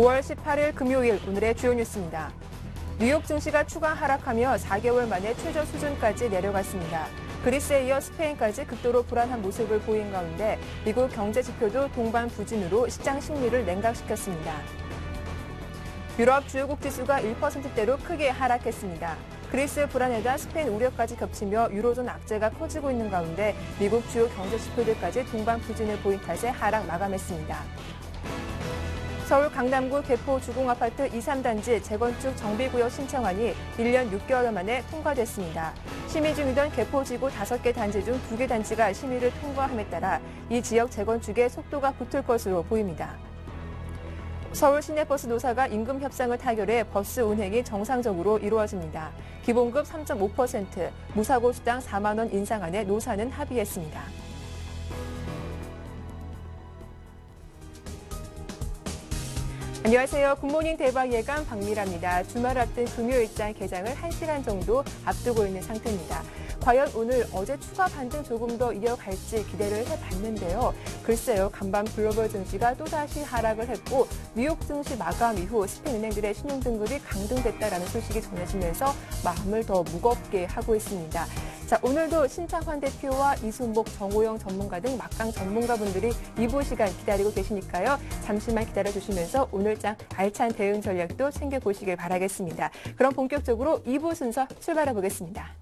9월 18일 금요일 오늘의 주요 뉴스입니다. 뉴욕 증시가 추가 하락하며 4개월 만에 최저 수준까지 내려갔습니다. 그리스에 이어 스페인까지 극도로 불안한 모습을 보인 가운데 미국 경제 지표도 동반 부진으로 시장 심리를 냉각시켰습니다. 유럽 주요국 지수가 1%대로 크게 하락했습니다. 그리스 불안에다 스페인 우려까지 겹치며 유로존 악재가 커지고 있는 가운데 미국 주요 경제 지표들까지 동반 부진을 보인 탓에 하락 마감했습니다. 서울 강남구 개포 주공아파트 2, 3단지 재건축 정비구역 신청안이 1년 6개월 만에 통과됐습니다. 심의 중이던 개포지구 5개 단지 중 2개 단지가 심의를 통과함에 따라 이 지역 재건축에 속도가 붙을 것으로 보입니다. 서울 시내버스 노사가 임금 협상을 타결해 버스 운행이 정상적으로 이루어집니다. 기본급 3.5%, 무사고 수당 4만 원 인상안에 노사는 합의했습니다. 안녕하세요. 굿모닝 대박 예감 박미라입니다. 주말 앞둔 금요일장 개장을 1시간 정도 앞두고 있는 상태입니다. 과연 오늘 어제 추가 반등 조금 더 이어갈지 기대를 해봤는데요. 글쎄요. 간밤 글로벌 증시가 또다시 하락을 했고 뉴욕 증시 마감 이후 스페인 은행들의 신용등급이 강등됐다라는 소식이 전해지면서 마음을 더 무겁게 하고 있습니다. 자, 오늘도 신창환 대표와 이순복, 정호영 전문가 등 막강 전문가분들이 2부 시간 기다리고 계시니까요. 잠시만 기다려주시면서 오늘장 알찬 대응 전략도 챙겨보시길 바라겠습니다. 그럼 본격적으로 2부 순서 출발해 보겠습니다.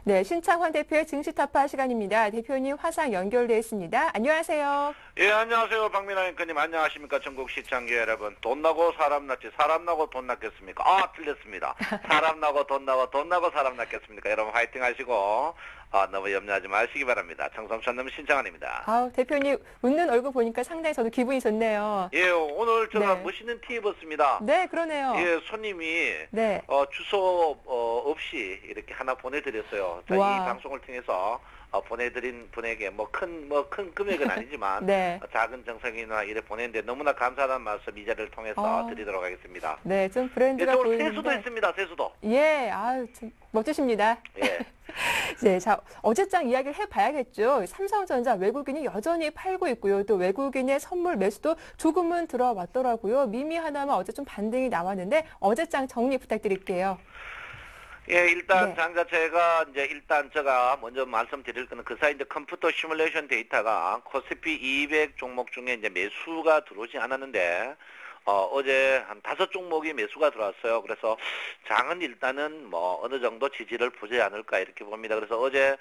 네, 신창환 대표의 증시 타파 시간입니다. 대표님 화상 연결돼 있습니다. 안녕하세요. 예, 안녕하세요. 박민아 앵커님 안녕하십니까. 전국 시청자 여러분. 돈 나고 사람 났지 사람 나고 돈 났겠습니까? 아, 틀렸습니다. 사람 나고 돈 나고 돈 나고 사람 났겠습니까? 여러분 화이팅 하시고 너무 염려하지 마시기 바랍니다. 청성천남 신창환입니다. 아우, 대표님 웃는 얼굴 보니까 상당히 저도 기분이 좋네요. 예, 오늘 제가 네. 멋있는 티 입었습니다. 네, 그러네요. 예, 손님이 네. 주소 없이 이렇게 하나 보내드렸어요. 자, 이 와. 방송을 통해서 보내드린 분에게 큰 금액은 아니지만 네. 작은 정성이나 이래 보냈는데 너무나 감사하다는 말씀 이 자리를 통해서 드리도록 하겠습니다. 네, 좀 예, 브랜드가 오늘 보이는데. 세수도 있습니다. 세수도. 예, 아유, 참 멋지십니다. 예. 네, 자, 어제장 이야기를 해봐야겠죠. 삼성전자 외국인이 여전히 팔고 있고요. 또 외국인의 선물 매수도 조금은 들어왔더라고요. 미미 하나만 어제 좀 반등이 나왔는데 어제장 정리 부탁드릴게요. 예, 일단 네. 장 자체가 이제 일단 제가 먼저 말씀드릴 거는 그 사이 이제 컴퓨터 시뮬레이션 데이터가 코스피 200 종목 중에 이제 매수가 들어오지 않았는데 어제 한 5종목이 매수가 들어왔어요. 그래서 장은 일단은 뭐 어느 정도 지지를 보지 않을까 이렇게 봅니다. 그래서 어제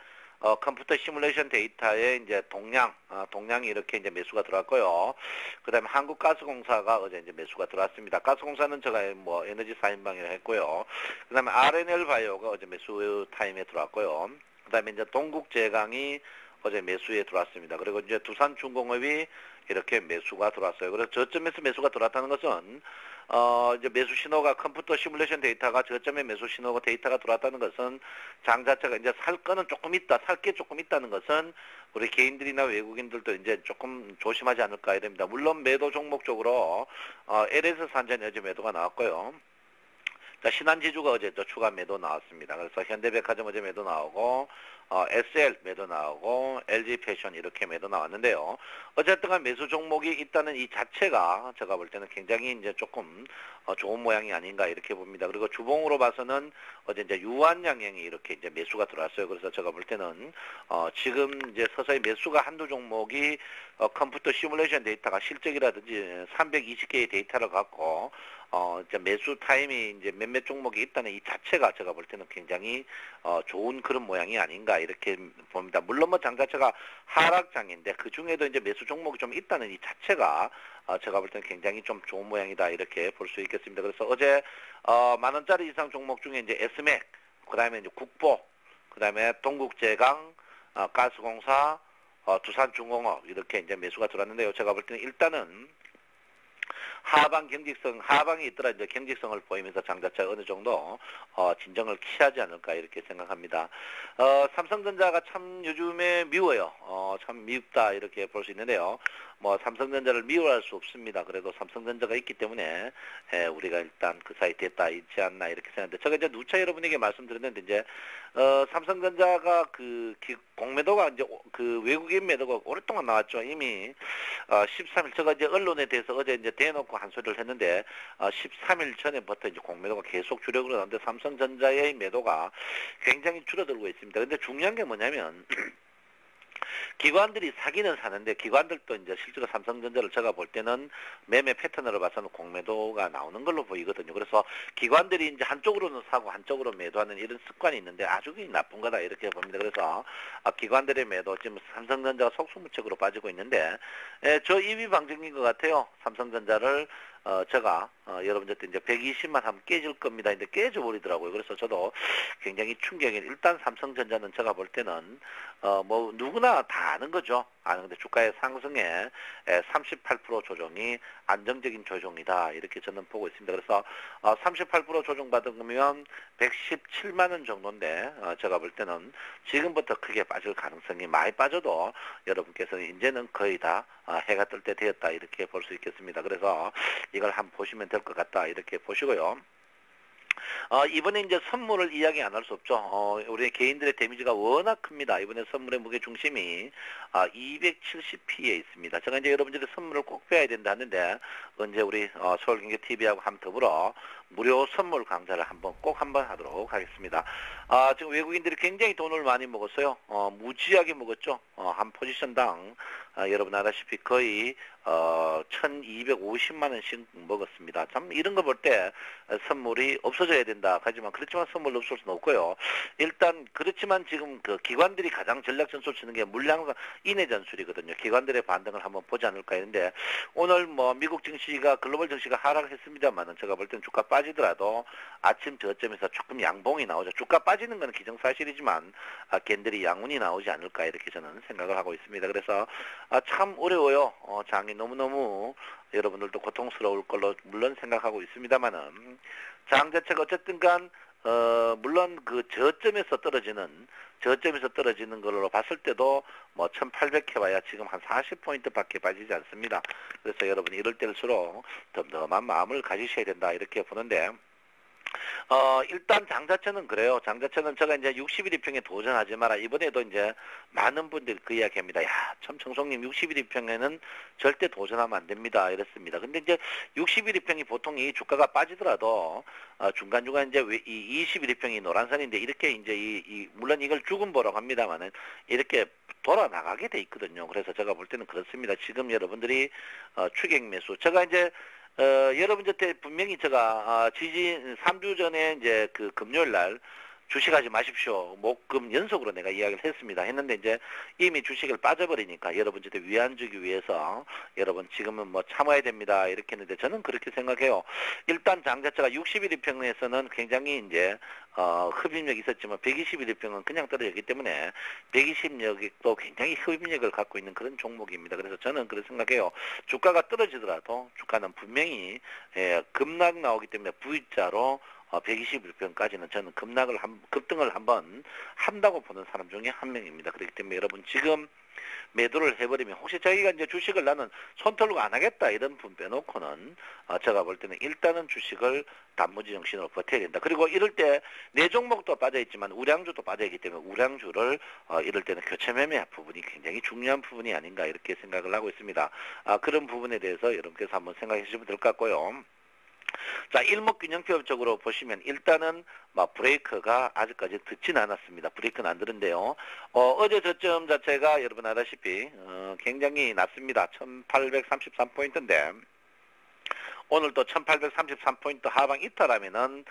컴퓨터 시뮬레이션 데이터에 이제 동량이 이렇게 이제 매수가 들어왔고요. 그다음에 한국가스공사가 어제 이제 매수가 들어왔습니다. 가스공사는 제가 뭐 에너지 4인방이라 했고요. 그다음에 RNL 바이오가 어제 매수 타임에 들어왔고요. 그다음에 이제 동국제강이 어제 매수에 들어왔습니다. 그리고 이제 두산중공업이 이렇게 매수가 들어왔어요. 그래서 저점에서 매수가 들어왔다는 것은 이제 매수 신호가 컴퓨터 시뮬레이션 데이터가 저점에 매수 신호가 데이터가 들어왔다는 것은 장 자체가 이제 살 거는 조금 있다, 살 게 조금 있다는 것은 우리 개인들이나 외국인들도 이제 조금 조심하지 않을까 해야 됩니다. 물론 매도 종목 쪽으로 LS 산전 어제 매도가 나왔고요. 자, 신한지주가 어제 또 추가 매도 나왔습니다. 그래서 현대백화점 어제 매도 나오고 SL 매도 나오고 LG패션 이렇게 매도 나왔는데요. 어쨌든 간 매수 종목이 있다는 이 자체가 제가 볼 때는 굉장히 이제 조금 좋은 모양이 아닌가 이렇게 봅니다. 그리고 주봉으로 봐서는 어제 이제 유한양행이 이렇게 이제 매수가 들어왔어요. 그래서 제가 볼 때는 지금 이제 서서히 매수가 한두 종목이 컴퓨터 시뮬레이션 데이터가 실적이라든지 320개의 데이터를 갖고 이제 매수 타임이 이제 몇몇 종목이 있다는 이 자체가 제가 볼 때는 굉장히 좋은 그런 모양이 아닌가 이렇게 봅니다. 물론 뭐 장 자체가 하락장인데 그 중에도 이제 매수 종목이 좀 있다는 이 자체가 제가 볼 때는 굉장히 좀 좋은 모양이다 이렇게 볼 수 있겠습니다. 그래서 어제 10,000원짜리 이상 종목 중에 이제 S맥, 그다음에 이제 국보, 그다음에 동국제강, 가스공사, 두산중공업 이렇게 이제 매수가 들어왔는데요. 제가 볼 때는 일단은 하방이 있더라 이제 경직성을 보이면서 장 자체가 어느 정도 진정을 취하지 않을까 이렇게 생각합니다. 삼성전자가 참 요즘에 미워요. 참 미흡다 이렇게 볼 수 있는데요. 뭐 삼성전자를 미워할 수 없습니다. 그래도 삼성전자가 있기 때문에 우리가 일단 그 사이 됐다 있지 않나 이렇게 생각하는데 제가 이제 누차 여러분에게 말씀드렸는데 이제 삼성전자가 그 공매도가 이제 그 외국인 매도가 오랫동안 나왔죠. 이미 13일 제가 이제 언론에 대해서 어제 이제 대놓고 한 소리를 했는데 13일 전에부터 이제 공매도가 계속 주력으로 나오는데 삼성전자의 매도가 굉장히 줄어들고 있습니다. 근데 중요한 게 뭐냐면 기관들이 사기는 사는데 기관들도 이제 실제로 삼성전자를 제가 볼 때는 매매 패턴으로 봐서는 공매도가 나오는 걸로 보이거든요. 그래서 기관들이 이제 한쪽으로는 사고 한쪽으로 매도하는 이런 습관이 있는데 아주 나쁜 거다 이렇게 봅니다. 그래서 기관들의 매도 지금 삼성전자가 속수무책으로 빠지고 있는데 저 입이 방정인 것 같아요. 삼성전자를 제가 여러분들한테 이제 120만 하면 깨질 겁니다. 근데 깨져버리더라고요. 그래서 저도 굉장히 충격이 일단 삼성전자는 제가 볼 때는 뭐 누구나 다 아는 거죠. 아는데 주가의 상승에 38% 조정이 안정적인 조정이다. 이렇게 저는 보고 있습니다. 그래서 38% 조정받은 거면 117만 원 정도인데 제가 볼 때는 지금부터 크게 빠질 가능성이 많이 빠져도 여러분께서는 이제는 거의 다 해가 뜰 때 되었다. 이렇게 볼 수 있겠습니다. 그래서 이걸 한번 보시면 될 것 같다. 이렇게 보시고요. 이번에 이제 선물을 이야기 안 할 수 없죠. 우리 개인들의 데미지가 워낙 큽니다. 이번에 선물의 무게 중심이 270p에 있습니다. 제가 이제 여러분들의 선물을 꼭 빼야 된다 하는데 언제 우리 서울경제TV하고 함 더불어 무료 선물 강좌를 꼭 한번 하도록 하겠습니다. 지금 외국인들이 굉장히 돈을 많이 먹었어요. 무지하게 먹었죠. 한 포지션당 여러분 알다시피 거의 1250만 원씩 먹었습니다. 참 이런 거 볼 때 선물이 없어져야 된다. 하지만 그렇지만 선물 없을 수는 없고요. 일단 그렇지만 지금 그 기관들이 가장 전략 전술 치는 게 물량 인해 전술이거든요. 기관들의 반등을 한번 보지 않을까 했는데 오늘 뭐 미국 증시가 글로벌 증시가 하락했습니다만은 제가 볼 때는 주가 빠지더라도 아침 저점에서 조금 양봉이 나오죠. 주가 빠지는 건 기정사실이지만 겐들이 양운이 나오지 않을까 이렇게 저는 생각을 하고 있습니다. 그래서 참 어려워요. 장이 너무너무 여러분들도 고통스러울 걸로 물론 생각하고 있습니다만은 장 자체가 어쨌든 간 물론 그 저점에서 떨어지는 걸로 봤을 때도 뭐 1800 해봐야 지금 한 40포인트 밖에 빠지지 않습니다. 그래서 여러분이 이럴 때일수록 덤덤한 마음을 가지셔야 된다 이렇게 보는데 일단 장 자체는 그래요. 장 자체는 제가 이제 61일평에 도전하지 마라. 이번에도 이제 많은 분들이 그 이야기 합니다. 야, 참 정성님 61일평에는 절대 도전하면 안 됩니다. 이랬습니다. 근데 이제 61일평이 보통 이 주가가 빠지더라도 중간중간 이제 이 21일평이 노란선인데 이렇게 이제 물론 이걸 죽음보라고 합니다만은 이렇게 돌아 나가게 돼 있거든요. 그래서 제가 볼 때는 그렇습니다. 지금 여러분들이 추격 매수 제가 이제 여러분한테 분명히 제가 지지 3주 전에 이제 그 금요일 날 주식하지 마십시오. 목금 연속으로 내가 이야기를 했는데 이제 이미 주식을 빠져버리니까 여러분한테 위안 주기 위해서 여러분 지금은 뭐 참아야 됩니다. 이렇게 했는데 저는 그렇게 생각해요. 일단 장 자체가 61일평에서는 굉장히 이제 흡입력이 있었지만 121일평은 그냥 떨어졌기 때문에 120력도 굉장히 흡입력을 갖고 있는 그런 종목입니다. 그래서 저는 그렇게 생각해요. 주가가 떨어지더라도 주가는 분명히 급락 나오기 때문에 V자로 121평까지는 저는 급등을 한번 한다고 보는 사람 중에 한 명입니다. 그렇기 때문에 여러분 지금 매도를 해버리면 혹시 자기가 이제 주식을 나는 손 털고 안 하겠다 이런 분 빼놓고는 제가 볼 때는 일단은 주식을 단무지 정신으로 버텨야 된다. 그리고 이럴 때 내 종목도 빠져있지만 우량주도 빠져있기 때문에 우량주를 이럴 때는 교체 매매 부분이 굉장히 중요한 부분이 아닌가 이렇게 생각을 하고 있습니다. 그런 부분에 대해서 여러분께서 한번 생각해 주시면 될 것 같고요. 자, 일목균형표적으로 보시면 일단은 브레이크가 아직까지 듣지는 않았습니다. 브레이크는 안 들은데요. 어제 저점 자체가 여러분 알다시피 굉장히 낮습니다. 1833포인트인데 오늘도 1833포인트 하방 이탈하면은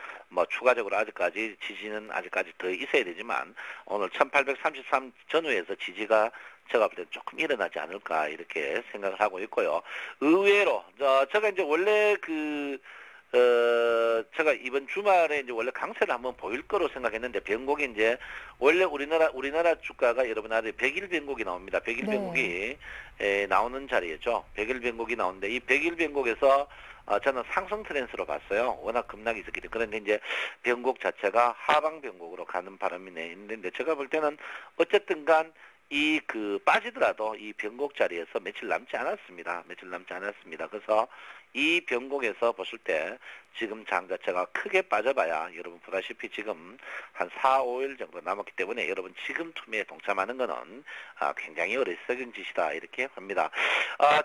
추가적으로 아직까지 지지는 아직까지 더 있어야 되지만 오늘 1833 전후에서 지지가 제가 볼 때 조금 일어나지 않을까 이렇게 생각을 하고 있고요. 의외로 제가 이제 원래 제가 이번 주말에 이제 원래 강세를 한번 보일 거로 생각했는데 변곡이 이제 원래 우리나라 주가가 여러분 아들 100일 변곡이 나옵니다. 100일 변곡이 나오는 자리죠. 100일 변곡이 나오는데 이 100일 변곡에서 저는 상승 트렌드로 봤어요. 워낙 급락이 있었기 때문에. 그런데 이제 변곡 자체가 하방 변곡으로 가는 바람이 있는데 제가 볼 때는 어쨌든 간 이 빠지더라도 이 변곡 자리에서 며칠 남지 않았습니다. 그래서 이 변곡에서 보실 때 지금 장 자체가 크게 빠져봐야 여러분 보다시피 지금 한 4, 5일 정도 남았기 때문에 여러분 지금 투매에 동참하는 거는 굉장히 어리석은 짓이다 이렇게 합니다.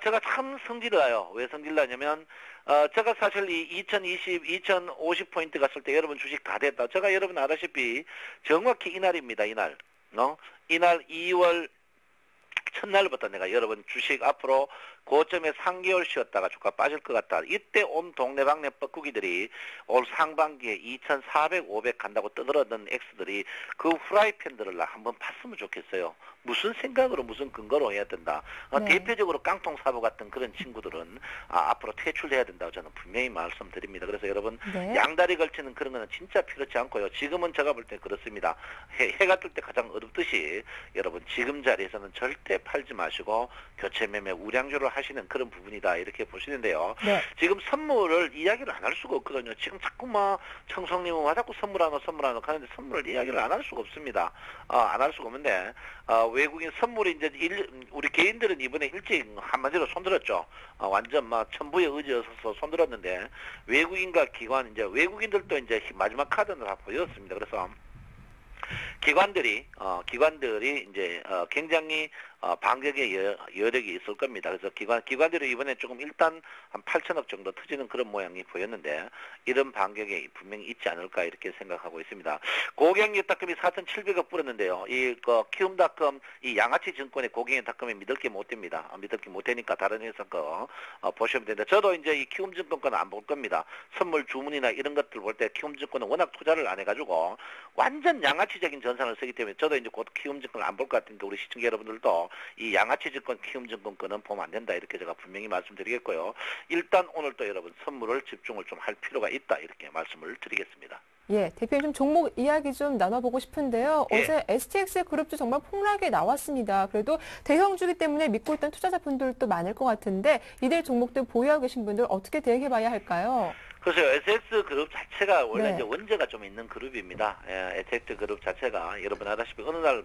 제가 참 성질나요. 왜 성질나냐면 제가 사실 이 2050포인트 갔을 때 여러분 주식 다 됐다. 제가 여러분 알다시피 정확히 이날입니다. 이날 2월 첫날부터 내가 여러분 주식 앞으로 고점에 3개월 쉬었다가 주가 빠질 것 같다. 이때 온 동네방네 뻐꾸기들이 올 상반기에 2,400, 500 간다고 떠들었던 X들이 그 후라이팬들을 한번 봤으면 좋겠어요. 무슨 생각으로 무슨 근거로 해야 된다. 네. 대표적으로 깡통 사부 같은 그런 친구들은 앞으로 퇴출해야 된다고 저는 분명히 말씀드립니다. 그래서 여러분 네. 양다리 걸치는 그런 거는 진짜 필요치 않고요. 지금은 제가 볼 때 그렇습니다. 해가 뜰 때 가장 어둡듯이 여러분 지금 자리에서는 절대 팔지 마시고 교체 매매 우량주를 하시는 그런 부분이다 이렇게 보시는데요. 네. 지금 선물을 이야기를 안 할 수가 없거든요. 지금 자꾸 청성님은 와 자꾸 선물 하나 하는데 선물을 이야기를 안 할 수가 없습니다. 안 할 수가 없는데 외국인 선물이 이제 우리 개인들은 이번에 일찍 한마디로 손들었죠. 완전 천부에 의지해서 손들었는데 외국인과 기관 이제 외국인들도 이제 마지막 카드는 다 보였습니다. 그래서 기관들이 이제 굉장히 반격의 여력이 있을 겁니다. 그래서 기관들이 이번에 조금 일단 한 8천억 정도 터지는 그런 모양이 보였는데 이런 반격이 분명히 있지 않을까 이렇게 생각하고 있습니다. 고객닷컴이 4,700억 불었는데요. 키움닷컴 이 양아치 증권의 고객닷컴에 믿을 게 못 됩니다. 믿을 게 못 되니까 다른 회사 거 보시면 되는데 저도 이제 이 키움증권 거는 안 볼 겁니다. 선물 주문이나 이런 것들 볼 때 키움증권은 워낙 투자를 안 해가지고 완전 양아치적인 전산을 쓰기 때문에 저도 이제 곧 키움증권을 안 볼 것 같으니까 우리 시청자 여러분들도 이 양아치 증권, 키움증권 거는 보면 안 된다 이렇게 제가 분명히 말씀드리겠고요. 일단 오늘 또 여러분 선물을 집중을 좀 할 필요가 있다 이렇게 말씀을 드리겠습니다. 예, 대표님 좀 종목 이야기 좀 나눠보고 싶은데요. 예. 어제 STX 그룹도 정말 폭락에 나왔습니다. 그래도 대형주기 때문에 믿고 있던 투자자분들도 많을 것 같은데 이들 종목들 보유하고 계신 분들 어떻게 대응해봐야 할까요? 그래서 SX 그룹 자체가 원래 네. 이제 원재가 좀 있는 그룹입니다. SX 그룹 자체가 여러분 아다시피 어느 날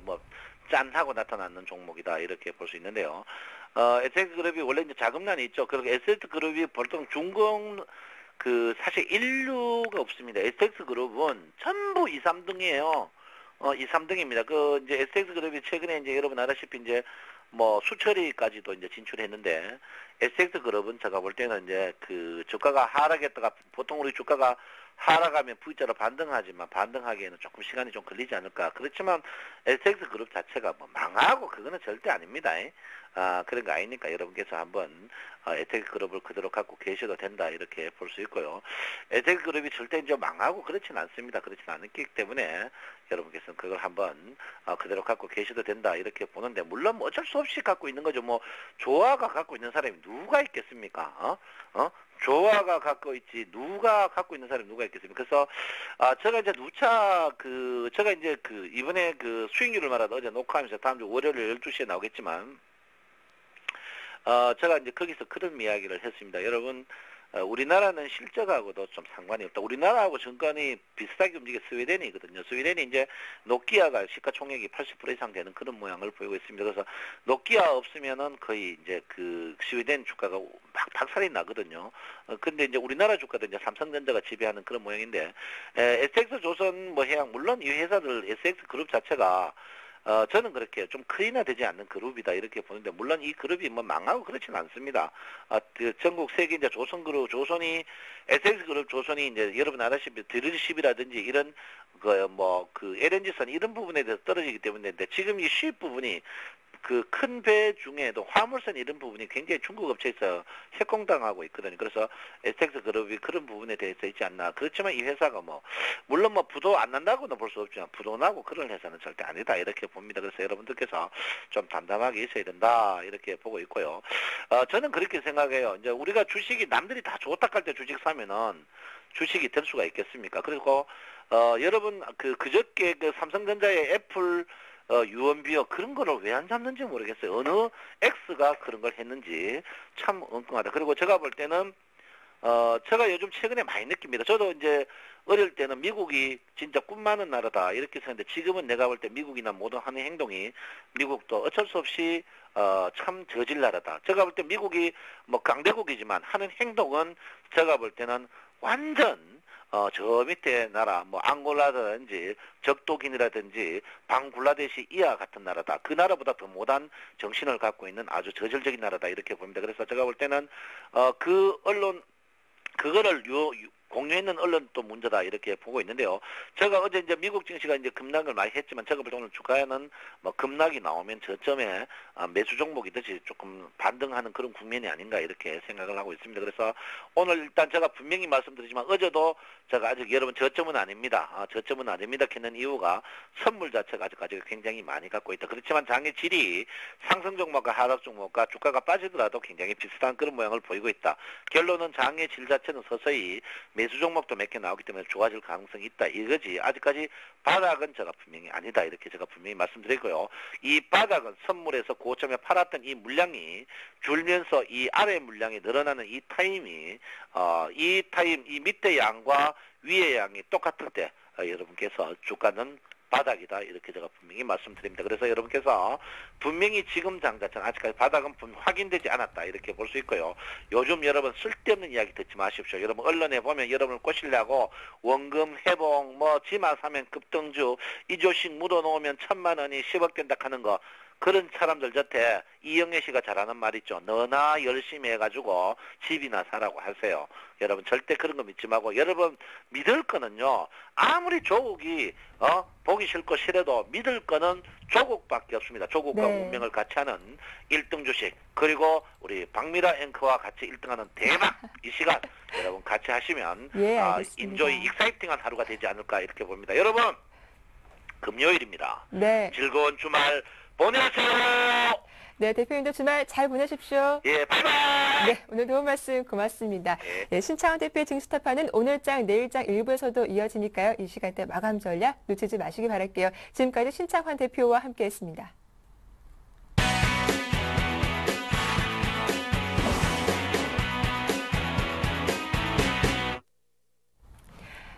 짠 하고 나타나는 종목이다 이렇게 볼 수 있는데요. SX 그룹이 원래 이제 자금난이 있죠. 그리고 SX 그룹이 보통 중공 사실 인류가 없습니다. SX 그룹은 전부 2, 3등이에요. 2, 3등입니다. 이제 SX 그룹이 최근에 이제 여러분 아다시피 이제 수처리까지도 이제 진출했는데 SX 그룹은 제가 볼 때는 이제 주가가 하락했다가 보통 우리 주가가 하락하면 V자로 반등하지만 반등하기에는 조금 시간이 좀 걸리지 않을까. 그렇지만 SX 그룹 자체가 망하고 그거는 절대 아닙니다. 그런 거 아니니까 여러분께서 한번 SX 그룹을 그대로 갖고 계셔도 된다 이렇게 볼 수 있고요. SX 그룹이 절대 이제 망하고 그렇진 않습니다. 그렇진 않기 때문에 여러분께서는 그걸 한번 그대로 갖고 계셔도 된다 이렇게 보는데 물론 어쩔 수 없이 갖고 있는 거죠. 조화가 갖고 있는 사람이 누가 있겠습니까? 조화가 갖고 있지 누가 갖고 있는 사람이 누가 있겠습니까? 그래서 제가 이제 제가 이제 이번에 수익률을 말하다 어제 녹화하면서 다음 주 월요일 12시에 나오겠지만 제가 이제 거기서 그런 이야기를 했습니다. 여러분 우리나라는 실적하고도 좀 상관이 없다. 우리나라하고 정권이 비슷하게 움직여 스웨덴이거든요. 스웨덴이 이제 노키아가 시가총액이 80% 이상 되는 그런 모양을 보이고 있습니다. 그래서 노키아 없으면은 거의 이제 스웨덴 주가가 막 박살이 나거든요. 근데 이제 우리나라 주가도 이제 삼성전자가 지배하는 그런 모양인데, SX조선 해양, 물론 이 회사들 SX 그룹 자체가 저는 그렇게 좀 크이나 되지 않는 그룹이다 이렇게 보는데 물론 이 그룹이 망하고 그렇진 않습니다. 전국 세계 이제 조선그룹 조선이 SX 그룹 조선이 이제 여러분 아다시피 드릴십이라든지 이런 LNG선 이런 부분에 대해서 떨어지기 때문에 지금 이 수입 부분이 큰 배 중에도 화물선 이런 부분이 굉장히 중국 업체에서 협공당하고 있거든요. 그래서 SX 그룹이 그런 부분에 대해서 있지 않나. 그렇지만 이 회사가 물론 부도 안 난다고는 볼 수 없지만 부도 나고 그런 회사는 절대 아니다 이렇게 봅니다. 그래서 여러분들께서 좀 담담하게 있어야 된다 이렇게 보고 있고요. 저는 그렇게 생각해요. 이제 우리가 주식이 남들이 다 좋다 할 때 주식 사면은 주식이 될 수가 있겠습니까? 그리고 여러분 그저께 삼성전자의 애플 유언비어 그런 거를 왜 안 잡는지 모르겠어요. 어느 X가 그런 걸 했는지 참 엉뚱하다. 그리고 제가 볼 때는 제가 요즘 최근에 많이 느낍니다. 저도 이제 어릴 때는 미국이 진짜 꿈 많은 나라다 이렇게 생각했는데 지금은 내가 볼 때 미국이나 모든 하는 행동이 미국도 어쩔 수 없이 참 저질 나라다. 제가 볼 때 미국이 뭐 강대국이지만 하는 행동은 제가 볼 때는 완전 저 밑에 나라 뭐 앙골라라든지 적도기니라든지 방글라데시 이와 같은 나라다. 그 나라보다 더 못한 정신을 갖고 있는 아주 저질적인 나라다 이렇게 봅니다. 그래서 제가 볼 때는 그 언론 그거를 공유했는 언론도 문제다 이렇게 보고 있는데요. 제가 어제 이제 미국 증시가 이제 급락을 많이 했지만 제가 볼 때 오늘 주가에는 뭐 급락이 나오면 저점에 매수 종목이듯이 조금 반등하는 그런 국면이 아닌가 이렇게 생각을 하고 있습니다. 그래서 오늘 일단 제가 분명히 말씀드리지만 어제도 제가 아직 여러분 저점은 아닙니다. 저점은 아닙니다. 했는 이유가 선물 자체가 아직까지 굉장히 많이 갖고 있다. 그렇지만 장의 질이 상승 종목과 하락 종목과 주가가 빠지더라도 굉장히 비슷한 그런 모양을 보이고 있다. 결론은 장의 질 자체는 서서히 매수 종목도 몇 개 나오기 때문에 좋아질 가능성이 있다. 이거지. 아직까지 바닥은 제가 분명히 아니다. 이렇게 제가 분명히 말씀드리고요. 이 바닥은 선물에서 고점에 팔았던 이 물량이 줄면서 이 아래 물량이 늘어나는 이 타임이 이 밑에 양과 위의 양이 똑같을 때 여러분께서 주가는 바닥이다 이렇게 제가 분명히 말씀드립니다. 그래서 여러분께서 분명히 지금 장자체는 아직까지 바닥은 확인되지 않았다 이렇게 볼 수 있고요. 요즘 여러분 쓸데없는 이야기 듣지 마십시오. 여러분 언론에 보면 여러분을 꼬시려고 원금 회복 뭐 지마 사면 급등주 이조씩 묻어놓으면 1,000만 원이 10억 된다 하는 거 그런 사람들 곁에 이영애 씨가 잘하는 말 있죠. 너나 열심히 해가지고 집이나 사라고 하세요. 여러분 절대 그런 거 믿지 말고 여러분 믿을 거는요. 아무리 조국이 보기 싫고 싫어도 믿을 거는 조국밖에 없습니다. 조국과 네. 운명을 같이 하는 1등 주식 그리고 우리 박미라 앵커와 같이 1등하는 대박 이 시간 여러분 같이 하시면 예, 알겠습니다. 인조이 익사이팅한 하루가 되지 않을까 이렇게 봅니다. 여러분 금요일입니다. 네. 즐거운 주말 보내세요. 네, 대표님도 주말 잘 보내십시오. 예, 바이바이. 네, 오늘 도움 말씀 고맙습니다. 네, 신창원 대표의 증시타파는 오늘장, 내일장 일부에서도 이어지니까요. 이 시간대 마감 전략 놓치지 마시기 바랄게요. 지금까지 신창원 대표와 함께했습니다.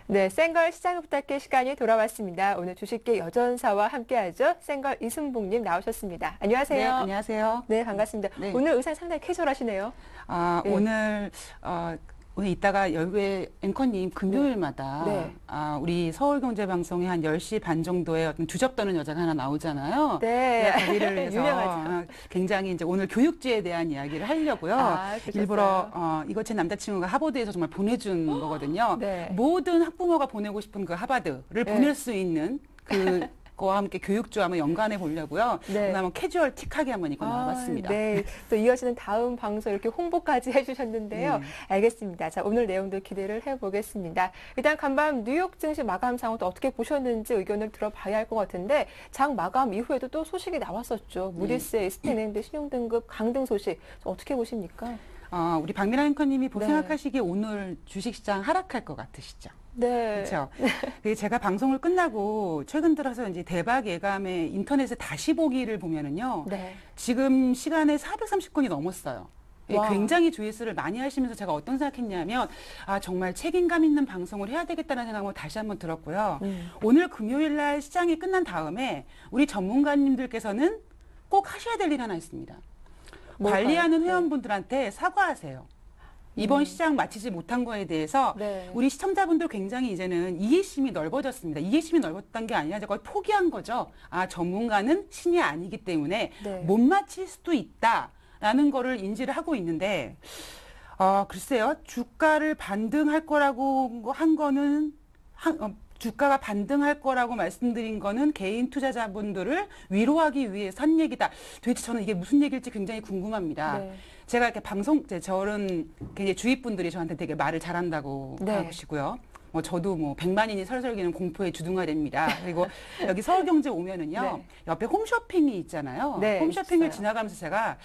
네, 센걸 시장을 부탁해 시간이 돌아왔습니다. 오늘 주식계 여전사와 함께하죠. 센걸 이순봉님 나오셨습니다. 안녕하세요. 네, 안녕하세요. 네, 반갑습니다. 네. 오늘 의상 상당히 캐주얼하시네요. 네. 오늘 이따가 열배 앵커님 금요일마다 네. 우리 서울경제방송에 한 10시 반 정도에 어떤 주접 떠는 여자가 하나 나오잖아요. 네. 거기를 해서 유명하죠. 굉장히 이제 오늘 교육주에 대한 이야기를 하려고요. 그러셨어요? 일부러 이거 제 남자친구가 하버드에서 정말 보내준 거거든요. 네. 모든 학부모가 보내고 싶은 그 하버드를 보낼 수 있는 그거와 함께 교육주와 한번 연관해 보려고요. 네. 오늘 한번 캐주얼틱하게 한번 입고 나와봤습니다. 네, 또 이어지는 다음 방송 이렇게 홍보까지 해주셨는데요. 알겠습니다. 자, 오늘 내용도 기대를 해보겠습니다. 일단 간밤 뉴욕 증시 마감 상황도 어떻게 보셨는지 의견을 들어봐야 할 것 같은데 장 마감 이후에도 또 소식이 나왔었죠. 무디스의 스탠드 신용등급 강등 소식 어떻게 보십니까? 우리 박미라 앵커님이 네. 생각하시기에 오늘 주식시장 하락할 것 같으시죠? 네. 그렇죠. 제가 방송을 끝나고 최근 들어서 이제 대박 예감의 인터넷에 다시 보기를 보면은요. 네. 지금 시간에 430건이 넘었어요. 와. 굉장히 조회수를 많이 하시면서 제가 어떤 생각했냐면 정말 책임감 있는 방송을 해야 되겠다는 생각을 다시 한번 들었고요. 오늘 금요일 날 시장이 끝난 다음에 우리 전문가님들께서는 꼭 하셔야 될 일 하나 있습니다. 뭘까요? 관리하는 네. 회원분들한테 사과하세요. 이번 시장 마치지 못한 거에 대해서 네. 우리 시청자분들 굉장히 이제는 이해심이 넓어졌습니다. 이해심이 넓었던 게 아니라 거의 포기한 거죠. 전문가는 신이 아니기 때문에 네. 못 맞힐 수도 있다라는 거를 인지를 하고 있는데 글쎄요. 주가를 반등할 거라고 한 거는 주가가 반등할 거라고 말씀드린 거는 개인 투자자분들을 위로하기 위해서 한 얘기다. 도대체 저는 이게 무슨 얘기일지 굉장히 궁금합니다. 네. 제가 이렇게 저는 굉장히 주위 분들이 저한테 되게 말을 잘한다고 네. 하시고요. 저도 100만인이 설설기는 공포에 주둥아리입니다. 그리고 여기 서울경제 오면은요. 네. 옆에 홈쇼핑이 있잖아요. 네, 홈쇼핑을 있어요. 지나가면서 제가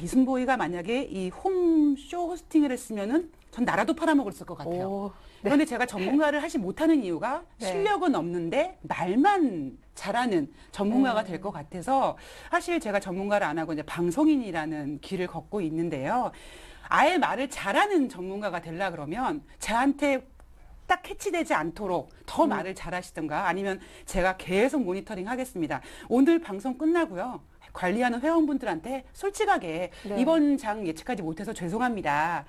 이순보이가 만약에 이 홈쇼 호스팅을 했으면은 전 나라도 팔아먹을 것 같아요. 오, 그런데 제가 전문가를 하지 못하는 이유가 네. 실력은 없는데 말만 잘하는 전문가가 될 것 같아서 사실 제가 전문가를 안 하고 이제 방송인이라는 길을 걷고 있는데요. 아예 말을 잘하는 전문가가 되려 그러면 저한테 딱 캐치되지 않도록 더 말을 잘하시든가 아니면 제가 계속 모니터링 하겠습니다. 오늘 방송 끝나고요. 관리하는 회원분들한테 솔직하게 네. 이번 장 예측하지 못해서 죄송합니다.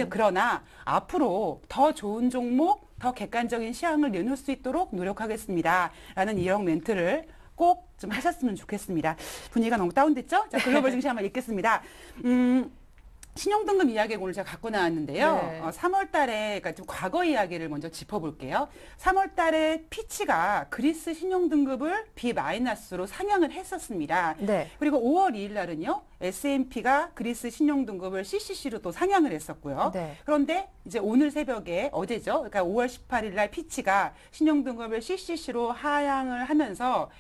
그러나 앞으로 더 좋은 종목, 더 객관적인 시향을 내놓을 수 있도록 노력하겠습니다. 라는 이런 멘트를 꼭 좀 하셨으면 좋겠습니다. 분위기가 너무 다운됐죠? 자, 글로벌 증시 한번 읽겠습니다. 신용등급 이야기를 오늘 제가 갖고 나왔는데요. 네. 3월 달에, 그러니까 좀 과거 이야기를 먼저 짚어볼게요. 3월 달에 피치가 그리스 신용등급을 B-로 상향을 했었습니다. 네. 그리고 5월 2일 날은요, S&P가 그리스 신용등급을 CCC로 또 상향을 했었고요. 네. 그런데 이제 오늘 새벽에, 어제죠. 그러니까 5월 18일 날 피치가 신용등급을 CCC로 하향을 하면서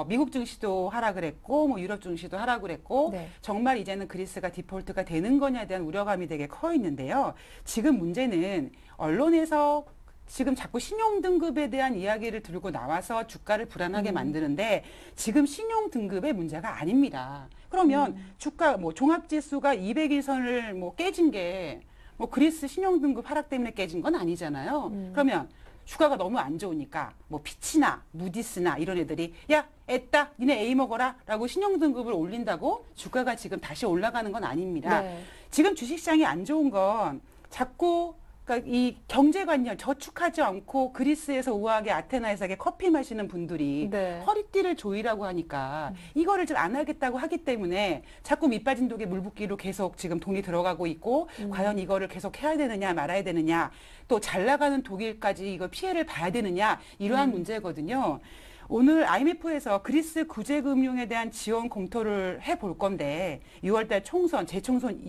미국 증시도 하락을 했고, 뭐 유럽 증시도 하락을 했고, 네. 정말 이제는 그리스가 디폴트가 되는 거냐에 대한 우려감이 되게 커 있는데요. 지금 문제는 언론에서 지금 자꾸 신용등급에 대한 이야기를 들고 나와서 주가를 불안하게 만드는데 지금 신용등급의 문제가 아닙니다. 그러면 주가, 뭐 종합지수가 200일 선을 뭐 깨진 게 뭐 그리스 신용등급 하락 때문에 깨진 건 아니잖아요. 그러면 주가가 너무 안 좋으니까 뭐 피치나 무디스나 이런 애들이 야 애따 니네 A 먹어라 라고 신용등급을 올린다고 주가가 지금 다시 올라가는 건 아닙니다. 네. 지금 주식시장이 안 좋은 건 자꾸 그러니까 이 경제관념 저축하지 않고 그리스에서 우아하게 아테나에서 커피 마시는 분들이 네. 허리띠를 조이라고 하니까 이거를 좀 안 하겠다고 하기 때문에 자꾸 밑빠진 독에 물 붓기로 계속 지금 돈이 들어가고 있고 과연 이거를 계속 해야 되느냐 말아야 되느냐 또 잘 나가는 독일까지 이거 피해를 봐야 되느냐 이러한 문제거든요. 오늘 IMF에서 그리스 구제금융에 대한 지원 검토를 해볼 건데 6월달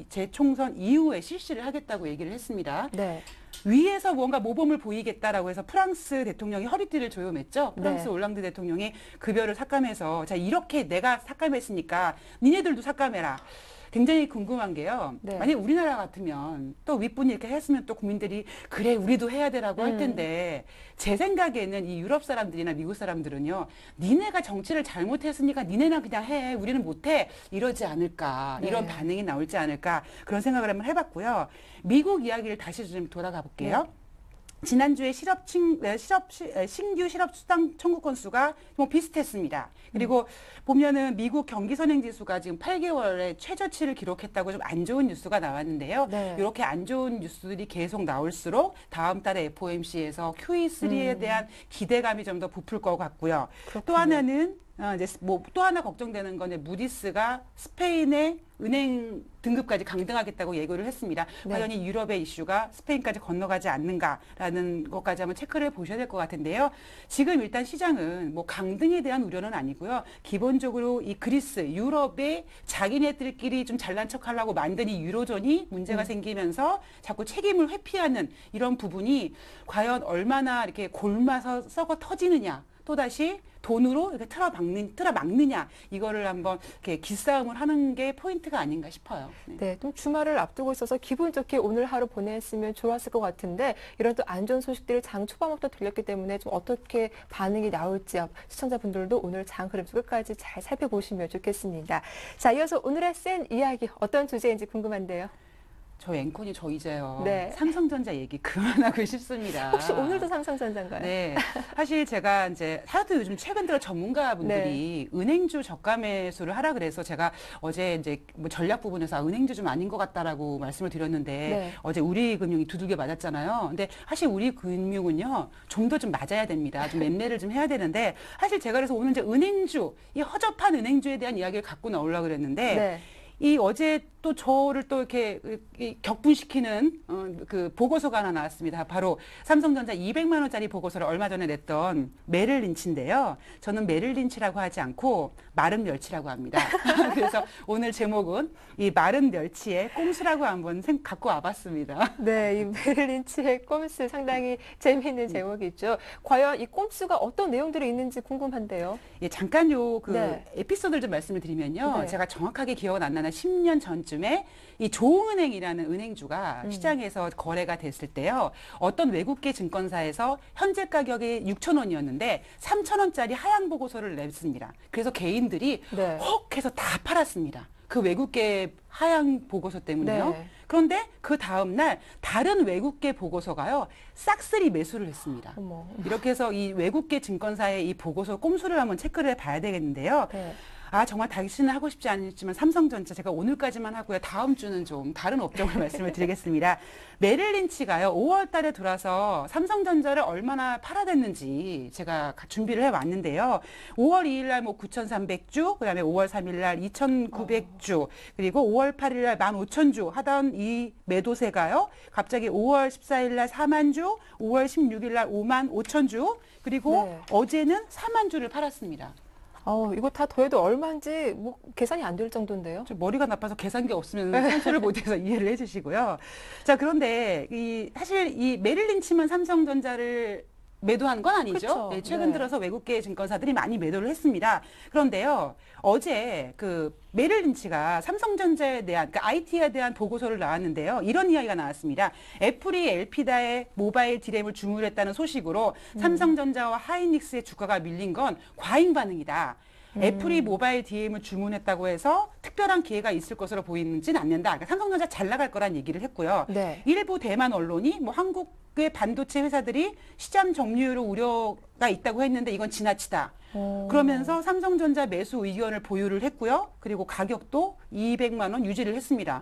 재총선 이후에 실시를 하겠다고 얘기를 했습니다. 네. 위에서 뭔가 모범을 보이겠다라고 해서 프랑스 대통령이 허리띠를 조여맸죠. 프랑스 네. 올랑드 대통령이 급여를 삭감해서 자 이렇게 내가 삭감했으니까 니네들도 삭감해라. 굉장히 궁금한 게요. 네. 만약 우리나라 같으면 또 윗분이 이렇게 했으면 또 국민들이 그래 우리도 해야 되라고 할 텐데 제 생각에는 이 유럽 사람들이나 미국 사람들은요. 니네가 정치를 잘못했으니까 니네나 그냥 해. 우리는 못해. 이러지 않을까. 네. 이런 반응이 나올지 않을까. 그런 생각을 한번 해봤고요. 미국 이야기를 다시 좀 돌아가 볼게요. 네. 지난주에 신규 실업 수당 청구 건수가 뭐 비슷했습니다. 그리고 보면은 미국 경기 선행 지수가 지금 8개월에 최저치를 기록했다고 좀 안 좋은 뉴스가 나왔는데요. 네. 이렇게 안 좋은 뉴스들이 계속 나올수록 다음 달에 FOMC에서 QE3에 대한 기대감이 좀 더 부풀 것 같고요. 또 그렇군요. 하나는 이제 뭐 또 하나 걱정되는 거는 무디스가 스페인의 은행 등급까지 강등하겠다고 예고를 했습니다. 네. 과연 이 유럽의 이슈가 스페인까지 건너가지 않는가라는 것까지 한번 체크를 해보셔야 될 것 같은데요. 지금 일단 시장은 뭐 강등에 대한 우려는 아니고요. 기본적으로 이 그리스, 유럽의 자기네들끼리 좀 잘난 척하려고 만든 이 유로존이 문제가 생기면서 자꾸 책임을 회피하는 이런 부분이 과연 얼마나 이렇게 골마서 썩어 터지느냐. 또다시 돈으로 이렇게 틀어막느냐 이거를 한번 이렇게 기싸움을 하는 게 포인트가 아닌가 싶어요. 네. 네, 좀 주말을 앞두고 있어서 기분 좋게 오늘 하루 보냈으면 좋았을 것 같은데 이런 또 안 좋은 소식들이 장 초반부터 들렸기 때문에 좀 어떻게 반응이 나올지 시청자분들도 오늘 장 흐름 끝까지 잘 살펴보시면 좋겠습니다. 자, 이어서 오늘의 센 이야기 어떤 주제인지 궁금한데요. 저 앵콘이 저 이제요. 네. 삼성전자 얘기 그만하고 싶습니다. 혹시 오늘도 삼성전자인가요? 네. 사실 제가 이제 하도 요즘 최근 들어 전문가분들이 은행주 저가 매수를 하라 그래서 제가 어제 이제 뭐 전략 부분에서 은행주 좀 아닌 것 같다라고 말씀을 드렸는데 네. 어제 우리금융이 두들겨 맞았잖아요. 근데 사실 우리금융은요 좀 더 좀 맞아야 됩니다. 좀 매매를 좀 해야 되는데 사실 제가 그래서 오늘 이제 은행주 이 허접한 은행주에 대한 이야기를 갖고 나오려고 그랬는데 네. 이 어제 또 저를 또 이렇게 격분시키는 그 보고서가 하나 나왔습니다. 바로 삼성전자 200만 원짜리 보고서를 얼마 전에 냈던 메릴 린치인데요. 저는 메릴 린치라고 하지 않고 마른 멸치라고 합니다. 그래서 오늘 제목은 이 마른 멸치의 꼼수라고 한번 갖고 와봤습니다. 네, 이 메릴 린치의 꼼수 상당히 재미있는 제목이죠. 과연 이 꼼수가 어떤 내용들이 있는지 궁금한데요. 예, 잠깐 네. 에피소드를 좀 말씀을 드리면요. 네. 제가 정확하게 기억은 안 나나 10년 전쯤에 이 조흥은행이라는 은행주가 시장에서 거래가 됐을 때요. 어떤 외국계 증권사에서 현재 가격이 6,000원이었는데 3,000원짜리 하향 보고서를 냈습니다. 그래서 개인들이 네. 혹 해서 다 팔았습니다. 그 외국계 하향 보고서 때문에요. 네. 그런데 그 다음날 다른 외국계 보고서가요. 싹쓸이 매수를 했습니다. 어머. 이렇게 해서 이 외국계 증권사의 이 보고서 꼼수를 한번 체크를 해봐야 되겠는데요. 네. 아, 정말 다시는 하고 싶지 않지만 삼성전자 제가 오늘까지만 하고요. 다음 주는 좀 다른 업종을 말씀을 드리겠습니다. 메릴 린치가요. 5월 달에 들어와서 삼성전자를 얼마나 팔아댔는지 제가 준비를 해왔는데요. 5월 2일 날 뭐 9,300주, 그다음에 5월 3일 날 2,900주, 그리고 5월 8일 날 15,000주 하던 이 매도세가요. 갑자기 5월 14일 날 4만 주, 5월 16일 날 5만 5천 주, 그리고 네. 어제는 4만 주를 팔았습니다. 이거 다 더해도 얼마인지 뭐 계산이 안 될 정도인데요. 좀 머리가 나빠서 계산기 없으면 산수를 못해서 이해를 해주시고요. 자, 그런데 사실 이 메릴 린치만 삼성전자를 매도한 건 아니죠. 그쵸. 네, 최근 네. 들어서 외국계 증권사들이 많이 매도를 했습니다. 그런데요, 어제 그 메릴 린치가 삼성전자에 대한, 그러니까 IT에 대한 보고서를 나왔는데요. 이런 이야기가 나왔습니다. 애플이 엘피다의 모바일 디램을 주문했다는 소식으로 삼성전자와 하이닉스의 주가가 밀린 건 과잉 반응이다. 애플이 모바일 DM을 주문했다고 해서 특별한 기회가 있을 것으로 보이지는 않는다. 그러니까 삼성전자 잘 나갈 거란 얘기를 했고요. 네. 일부 대만 언론이 뭐 한국의 반도체 회사들이 시장 점유율 우려가 있다고 했는데 이건 지나치다. 그러면서 삼성전자 매수 의견을 보유를 했고요. 그리고 가격도 200만 원 유지를 했습니다.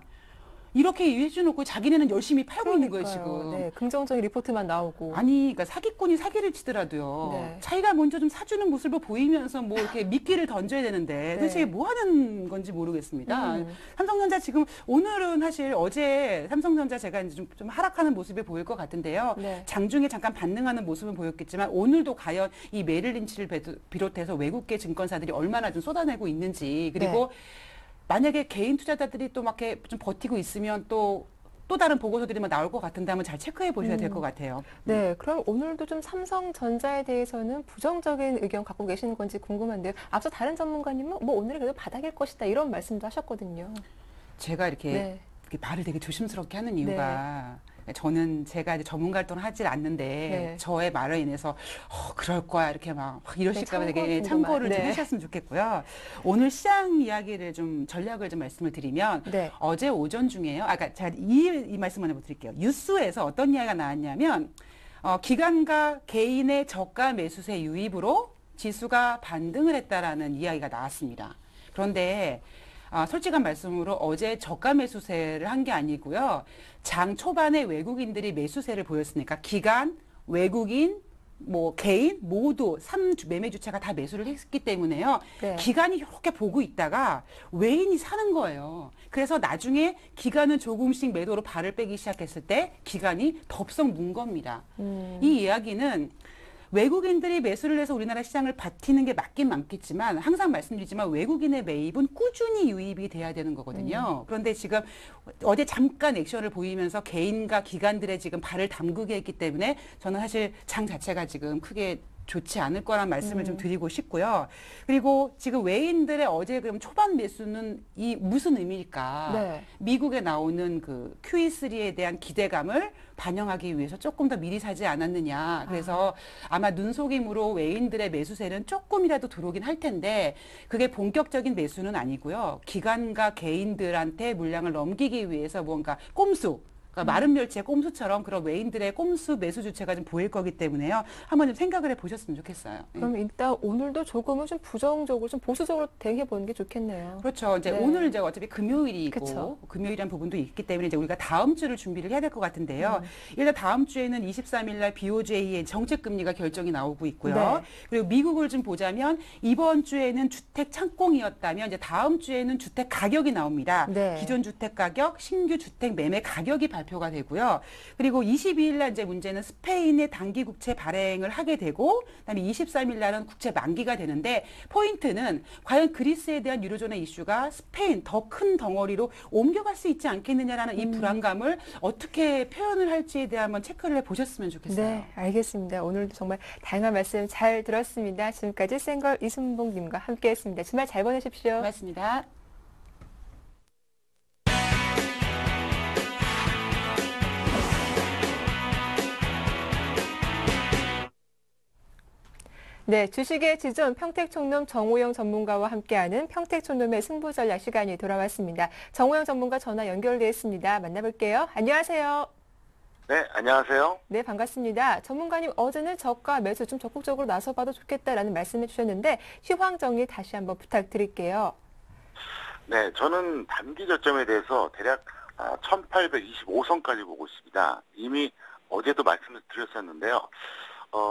이렇게 해주놓고 자기네는 열심히 팔고 있는 거예요, 지금. 네, 긍정적인 리포트만 나오고. 아니, 그러니까 사기꾼이 사기를 치더라도요. 네. 자기가 먼저 좀 사주는 모습을 보이면서 뭐 이렇게 미끼를 던져야 되는데 도대체 네. 뭐 하는 건지 모르겠습니다. 삼성전자 지금 오늘은 사실 어제 삼성전자 제가 이제 좀 하락하는 모습이 보일 것 같은데요. 네. 장중에 잠깐 반등하는 모습은 보였겠지만 오늘도 과연 이 메릴 린치를 비롯해서 외국계 증권사들이 얼마나 좀 쏟아내고 있는지 그리고 만약에 개인 투자자들이 또 막 이렇게 좀 버티고 있으면 또 다른 보고서들이 막 나올 것 같은데 한번 잘 체크해 보셔야 될 것 같아요. 네, 그럼 오늘도 좀 삼성전자에 대해서는 부정적인 의견 갖고 계시는 건지 궁금한데요. 앞서 다른 전문가님은 뭐 오늘은 그래도 바닥일 것이다 이런 말씀도 하셨거든요. 제가 이렇게 말을 되게 조심스럽게 하는 이유가 저는 제가 이제 전문가 활동을 하질 않는데 저의 말에 인해서 그럴 거야 이렇게 막 이러실까 봐 되게 참고를 좀 하셨으면 좋겠고요. 오늘 시장 이야기를 좀 전략을 좀 말씀을 드리면 어제 오전 중에요. 아까 제가 이 말씀만 해드릴게요. 뉴스에서 어떤 이야기가 나왔냐면 기관과 개인의 저가 매수세 유입으로 지수가 반등을 했다라는 이야기가 나왔습니다. 그런데 솔직한 말씀으로 어제 저가 매수세를 한 게 아니고요. 장 초반에 외국인들이 매수세를 보였으니까 기관, 외국인, 뭐 개인 모두 매매 주체가 다 매수를 했기 때문에요. 기관이 이렇게 보고 있다가 외인이 사는 거예요. 그래서 나중에 기관은 조금씩 매도로 발을 빼기 시작했을 때 기관이 덥석 문 겁니다. 이 이야기는 외국인들이 매수를 해서 우리나라 시장을 버티는 게 맞긴 많겠지만 항상 말씀드리지만 외국인의 매입은 꾸준히 유입이 돼야 되는 거거든요. 그런데 지금 어제 잠깐 액션을 보이면서 개인과 기관들의 지금 발을 담그게 했기 때문에 저는 사실 장 자체가 지금 크게 좋지 않을 거란 말씀을 좀 드리고 싶고요. 그리고 지금 외인들의 어제 그럼 초반 매수는 무슨 의미일까? 미국에 나오는 그 QE3에 대한 기대감을 반영하기 위해서 조금 더 미리 사지 않았느냐. 그래서 아마 눈속임으로 외인들의 매수세는 조금이라도 들어오긴 할 텐데 그게 본격적인 매수는 아니고요. 기관과 개인들한테 물량을 넘기기 위해서 뭔가 꼼수. 그러니까 마른 멸치의 꼼수처럼 그런 외인들의 꼼수 매수 주체가 좀 보일 거기 때문에요. 한번 좀 생각을 해보셨으면 좋겠어요. 그럼 일단 오늘도 조금은 좀 부정적으로, 좀 보수적으로 대응해보는 게 좋겠네요. 그렇죠. 이제 오늘 이제 어차피 금요일이고 금요일이란 부분도 있기 때문에 이제 우리가 다음 주를 준비를 해야 될 것 같은데요. 일단 다음 주에는 23일 날 BOJ의 정책 금리가 결정이 나오고 있고요. 그리고 미국을 좀 보자면 이번 주에는 주택 착공이었다면 이제 다음 주에는 주택 가격이 나옵니다. 기존 주택 가격, 신규 주택 매매 가격이 발표가 되고요. 그리고 22일 날 이제 문제는 스페인의 단기 국채 발행을 하게 되고 그다음에 23일 날은 국채 만기가 되는데 포인트는 과연 그리스에 대한 유로존의 이슈가 스페인 더 큰 덩어리로 옮겨갈 수 있지 않겠느냐라는 이 불안감을 어떻게 표현을 할지에 대한 한번 체크를 해보셨으면 좋겠어요. 네, 알겠습니다. 오늘도 정말 다양한 말씀 잘 들었습니다. 지금까지 센걸 이순봉님과 함께했습니다. 주말 잘 보내십시오. 고맙습니다. 네, 주식의 지존 평택촌놈 정호영 전문가와 함께하는 평택촌놈의 승부 전략 시간이 돌아왔습니다. 정호영 전문가 전화 연결돼 있습니다. 만나볼게요. 안녕하세요. 네, 안녕하세요. 네, 반갑습니다. 전문가님, 어제는 저가 매수 좀 적극적으로 나서봐도 좋겠다라는 말씀해 주셨는데 시황 정리 다시 한번 부탁드릴게요. 네, 저는 단기 저점에 대해서 대략 1825선까지 보고 있습니다. 이미 어제도 말씀을 드렸었는데요.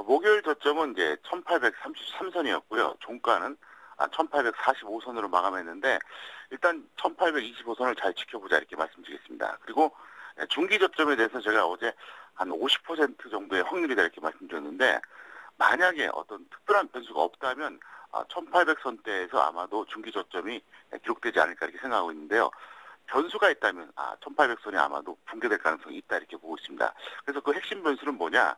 목요일 저점은 이제 1833선이었고요. 종가는 1845선으로 마감했는데 일단 1825선을 잘 지켜보자 이렇게 말씀드리겠습니다. 그리고 중기 저점에 대해서 제가 어제 한 50% 정도의 확률이다 이렇게 말씀드렸는데 만약에 어떤 특별한 변수가 없다면 1800선대에서 아마도 중기 저점이 기록되지 않을까 이렇게 생각하고 있는데요. 변수가 있다면 1800선이 아마도 붕괴될 가능성이 있다 이렇게 보고 있습니다. 그래서 그 핵심 변수는 뭐냐?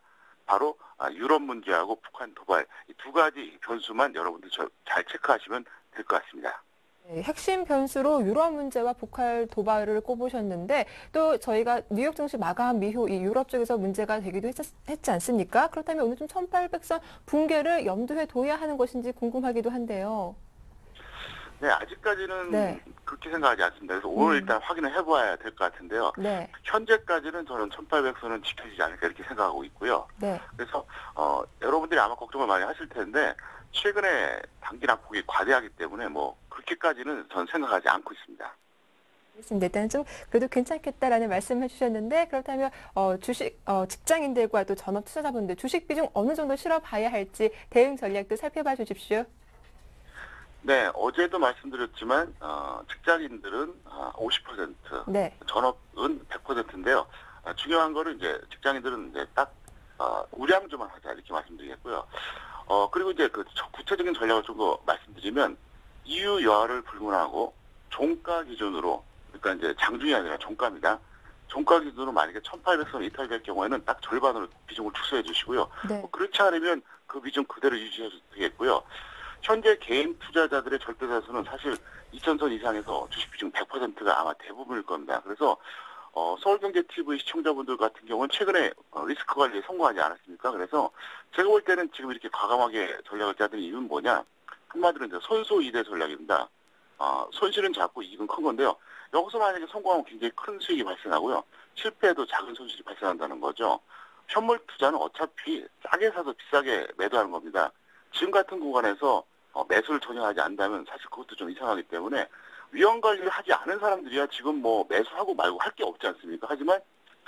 바로 유럽 문제하고 북한 도발 이 두 가지 변수만 여러분들 잘 체크하시면 될 것 같습니다. 네, 핵심 변수로 유럽 문제와 북한 도발을 꼽으셨는데 또 저희가 뉴욕 증시 마감 이후 이 유럽 쪽에서 문제가 되기도 했지 않습니까? 그렇다면 오늘 좀 1800선 붕괴를 염두에 둬야 하는 것인지 궁금하기도 한데요. 네, 아직까지는 네. 그렇게 생각하지 않습니다. 그래서 오늘 일단 확인을 해봐야 될 것 같은데요. 네, 현재까지는 저는 1800선은 지켜지지 않을까 이렇게 생각하고 있고요. 네. 그래서 여러분들이 아마 걱정을 많이 하실 텐데 최근에 단기 낙폭이 과대하기 때문에 뭐 그렇게까지는 전 생각하지 않고 있습니다. 알겠습니다. 일단 좀 그래도 괜찮겠다라는 말씀해 주셨는데 그렇다면 주식 직장인들과 또 전업 투자자분들 주식 비중 어느 정도 실어봐야 할지 대응 전략도 살펴봐 주십시오. 네, 어제도 말씀드렸지만 직장인들은 50%, 네. 전업은 100%인데요. 중요한 거는 이제 직장인들은 이제 딱 우량주만 하자 이렇게 말씀드리겠고요. 그리고 이제 그 구체적인 전략을 좀 더 말씀드리면 이유 여하를 불문하고 종가 기준으로 그러니까 이제 장중이 아니라 종가입니다. 종가 기준으로 만약에 1800선 이탈될 경우에는 딱 절반으로 비중을 축소해 주시고요. 네. 그렇지 않으면 그 비중 그대로 유지해도 되겠고요. 현재 개인 투자자들의 절대다수는 사실 2000선 이상에서 주식 비중 100%가 아마 대부분일 겁니다. 그래서 서울경제TV 시청자분들 같은 경우는 최근에 리스크 관리에 성공하지 않았습니까? 그래서 제가 볼 때는 지금 이렇게 과감하게 전략을 짜는 이유는 뭐냐? 한마디로 이제 손소이대 전략입니다. 손실은 작고 이익은 큰 건데요. 여기서 만약에 성공하면 굉장히 큰 수익이 발생하고요. 실패해도 작은 손실이 발생한다는 거죠. 현물 투자는 어차피 싸게 사서 비싸게 매도하는 겁니다. 지금 같은 구간에서 매수를 전혀 하지 않는다면 사실 그것도 좀 이상하기 때문에 위험 관리를 하지 않은 사람들이야 지금 뭐 매수하고 말고 할 게 없지 않습니까? 하지만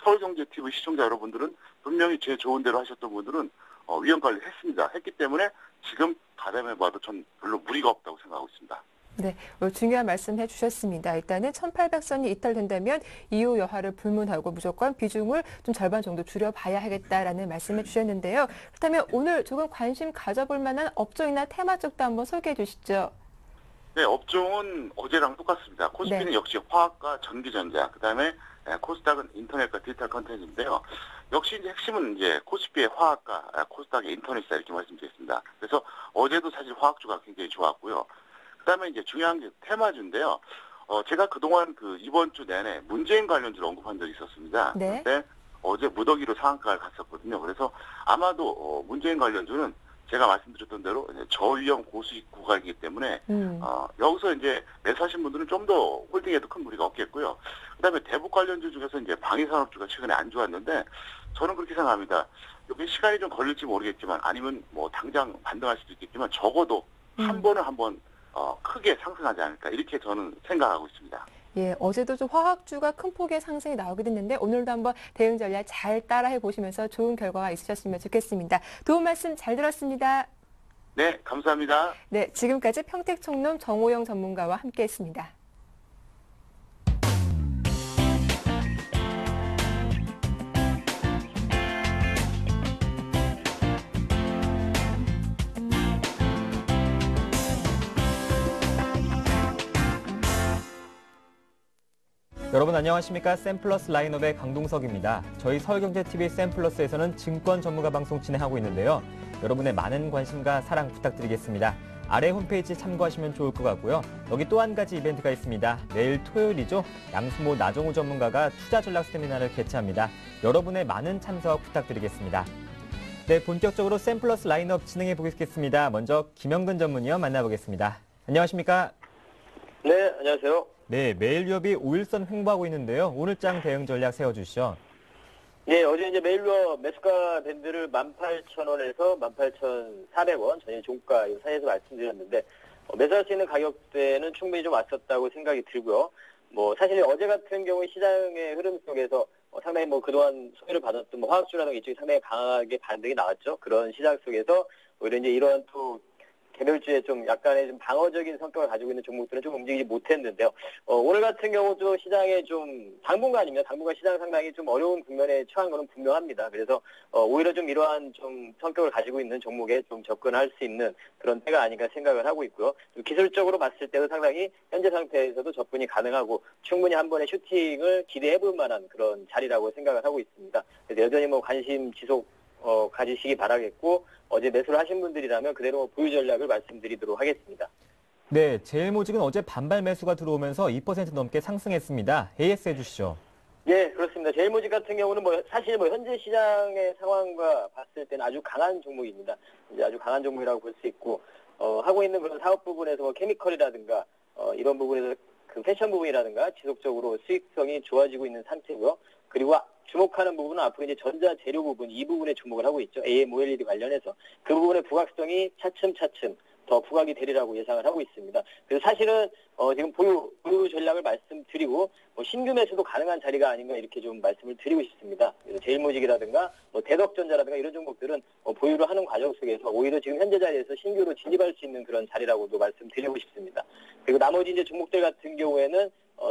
서울경제TV 시청자 여러분들은 분명히 제 좋은 대로 하셨던 분들은 위험 관리를 했습니다. 했기 때문에 지금 가담해봐도 전 별로 무리가 없다고 생각하고 있습니다. 네, 중요한 말씀 해주셨습니다. 일단은 1800선이 이탈된다면 이유 여하를 불문하고 무조건 비중을 좀 절반 정도 줄여봐야 하겠다라는 말씀해 주셨는데요. 그렇다면 오늘 조금 관심 가져볼 만한 업종이나 테마 쪽도 한번 소개해 주시죠. 네, 업종은 어제랑 똑같습니다. 코스피는 네. 역시 화학과 전기전자, 그다음에 코스닥은 인터넷과 디지털 컨텐츠인데요. 역시 이제 핵심은 이제 코스피의 화학과 코스닥의 인터넷이다 이렇게 말씀드렸습니다. 그래서 어제도 사실 화학주가 굉장히 좋았고요. 그다음에 이제 중요한 게 테마주인데요. 제가 그동안 이번 주 내내 문재인 관련주를 언급한 적이 있었습니다. 네. 그런데 어제 무더기로 상한가를 갔었거든요. 그래서 아마도 문재인 관련주는 제가 말씀드렸던 대로 이제 저위험 고수익 구간이기 때문에 여기서 이제 매수하신 분들은 좀 더 홀딩에도 큰 무리가 없겠고요. 그다음에 대북 관련주 중에서 이제 방위산업주가 최근에 안 좋았는데 저는 그렇게 생각합니다. 여기 시간이 좀 걸릴지 모르겠지만 아니면 뭐 당장 반등할 수도 있겠지만 적어도 한 번은 한번 크게 상승하지 않을까 이렇게 저는 생각하고 있습니다. 예, 어제도 좀 화학주가 큰 폭의 상승이 나오기도 했는데 오늘도 한번 대응 전략 잘 따라해 보시면서 좋은 결과가 있으셨으면 좋겠습니다. 도움 말씀 잘 들었습니다. 네, 감사합니다. 네, 지금까지 평택총론 정호영 전문가와 함께했습니다. 여러분 안녕하십니까? 샘플러스 라인업의 강동석입니다. 저희 서울경제TV 샘플러스에서는 증권 전문가 방송 진행하고 있는데요. 여러분의 많은 관심과 사랑 부탁드리겠습니다. 아래 홈페이지 참고하시면 좋을 것 같고요. 여기 또 한 가지 이벤트가 있습니다. 내일 토요일이죠. 양수모 나정우 전문가가 투자 전략 세미나를 개최합니다. 여러분의 많은 참석 부탁드리겠습니다. 네, 본격적으로 샘플러스 라인업 진행해 보겠습니다. 먼저 김영근 전문위원 만나보겠습니다. 안녕하십니까? 네, 안녕하세요. 네, 매일유업이 5일선 횡보하고 있는데요. 오늘장 대응 전략 세워주시죠. 예, 어제 이제 매일유업 매수가 밴드를 18,000원에서 18,400원 전일 종가 이 사이에서 말씀드렸는데 매수할 수 있는 가격대는 충분히 좀 왔었다고 생각이 들고요. 사실 어제 같은 경우에 시장의 흐름 속에서 상당히 그동안 소외를 받았던 화학주라든가 이쪽이 상당히 강하게 반등이 나왔죠. 그런 시장 속에서 오히려 이제 이러한 또 개별주에 좀 약간의 좀 방어적인 성격을 가지고 있는 종목들은 좀 움직이지 못했는데요. 오늘 같은 경우도 시장에 좀 당분간 시장 상당히 좀 어려운 국면에 처한 것은 분명합니다. 그래서 오히려 좀 이러한 좀 성격을 가지고 있는 종목에 좀 접근할 수 있는 그런 때가 아닌가 생각을 하고 있고요. 좀 기술적으로 봤을 때도 상당히 현재 상태에서도 접근이 가능하고 충분히 한 번의 슈팅을 기대해볼 만한 그런 자리라고 생각을 하고 있습니다. 그래서 여전히 관심 지속 가지시기 바라겠고 어제 매수를 하신 분들이라면 그대로 보유 전략을 말씀드리도록 하겠습니다. 네, 제일모직은 어제 반발 매수가 들어오면서 2% 넘게 상승했습니다. AS 해주시죠. 예, 그렇습니다. 제일모직 같은 경우는 사실 현재 시장의 상황과 봤을 때는 아주 강한 종목입니다. 이제 아주 강한 종목이라고 볼 수 있고 하고 있는 그런 사업 부분에서 케미컬이라든가 이런 부분에서 그 패션 부분이라든가 지속적으로 수익성이 좋아지고 있는 상태고요. 그리고 주목하는 부분은 앞으로 이제 전자재료 부분, 이 부분에 주목을 하고 있죠. AMOLED 관련해서. 그 부분의 부각성이 차츰차츰 더 부각이 되리라고 예상을 하고 있습니다. 그래서 사실은 지금 보유 전략을 말씀드리고 신규 매수도 가능한 자리가 아닌가 이렇게 좀 말씀을 드리고 싶습니다. 그래서 제일모직이라든가 대덕전자라든가 이런 종목들은 보유를 하는 과정 속에서 오히려 지금 현재 자리에서 신규로 진입할 수 있는 그런 자리라고도 말씀드리고 싶습니다. 그리고 나머지 이제 종목들 같은 경우에는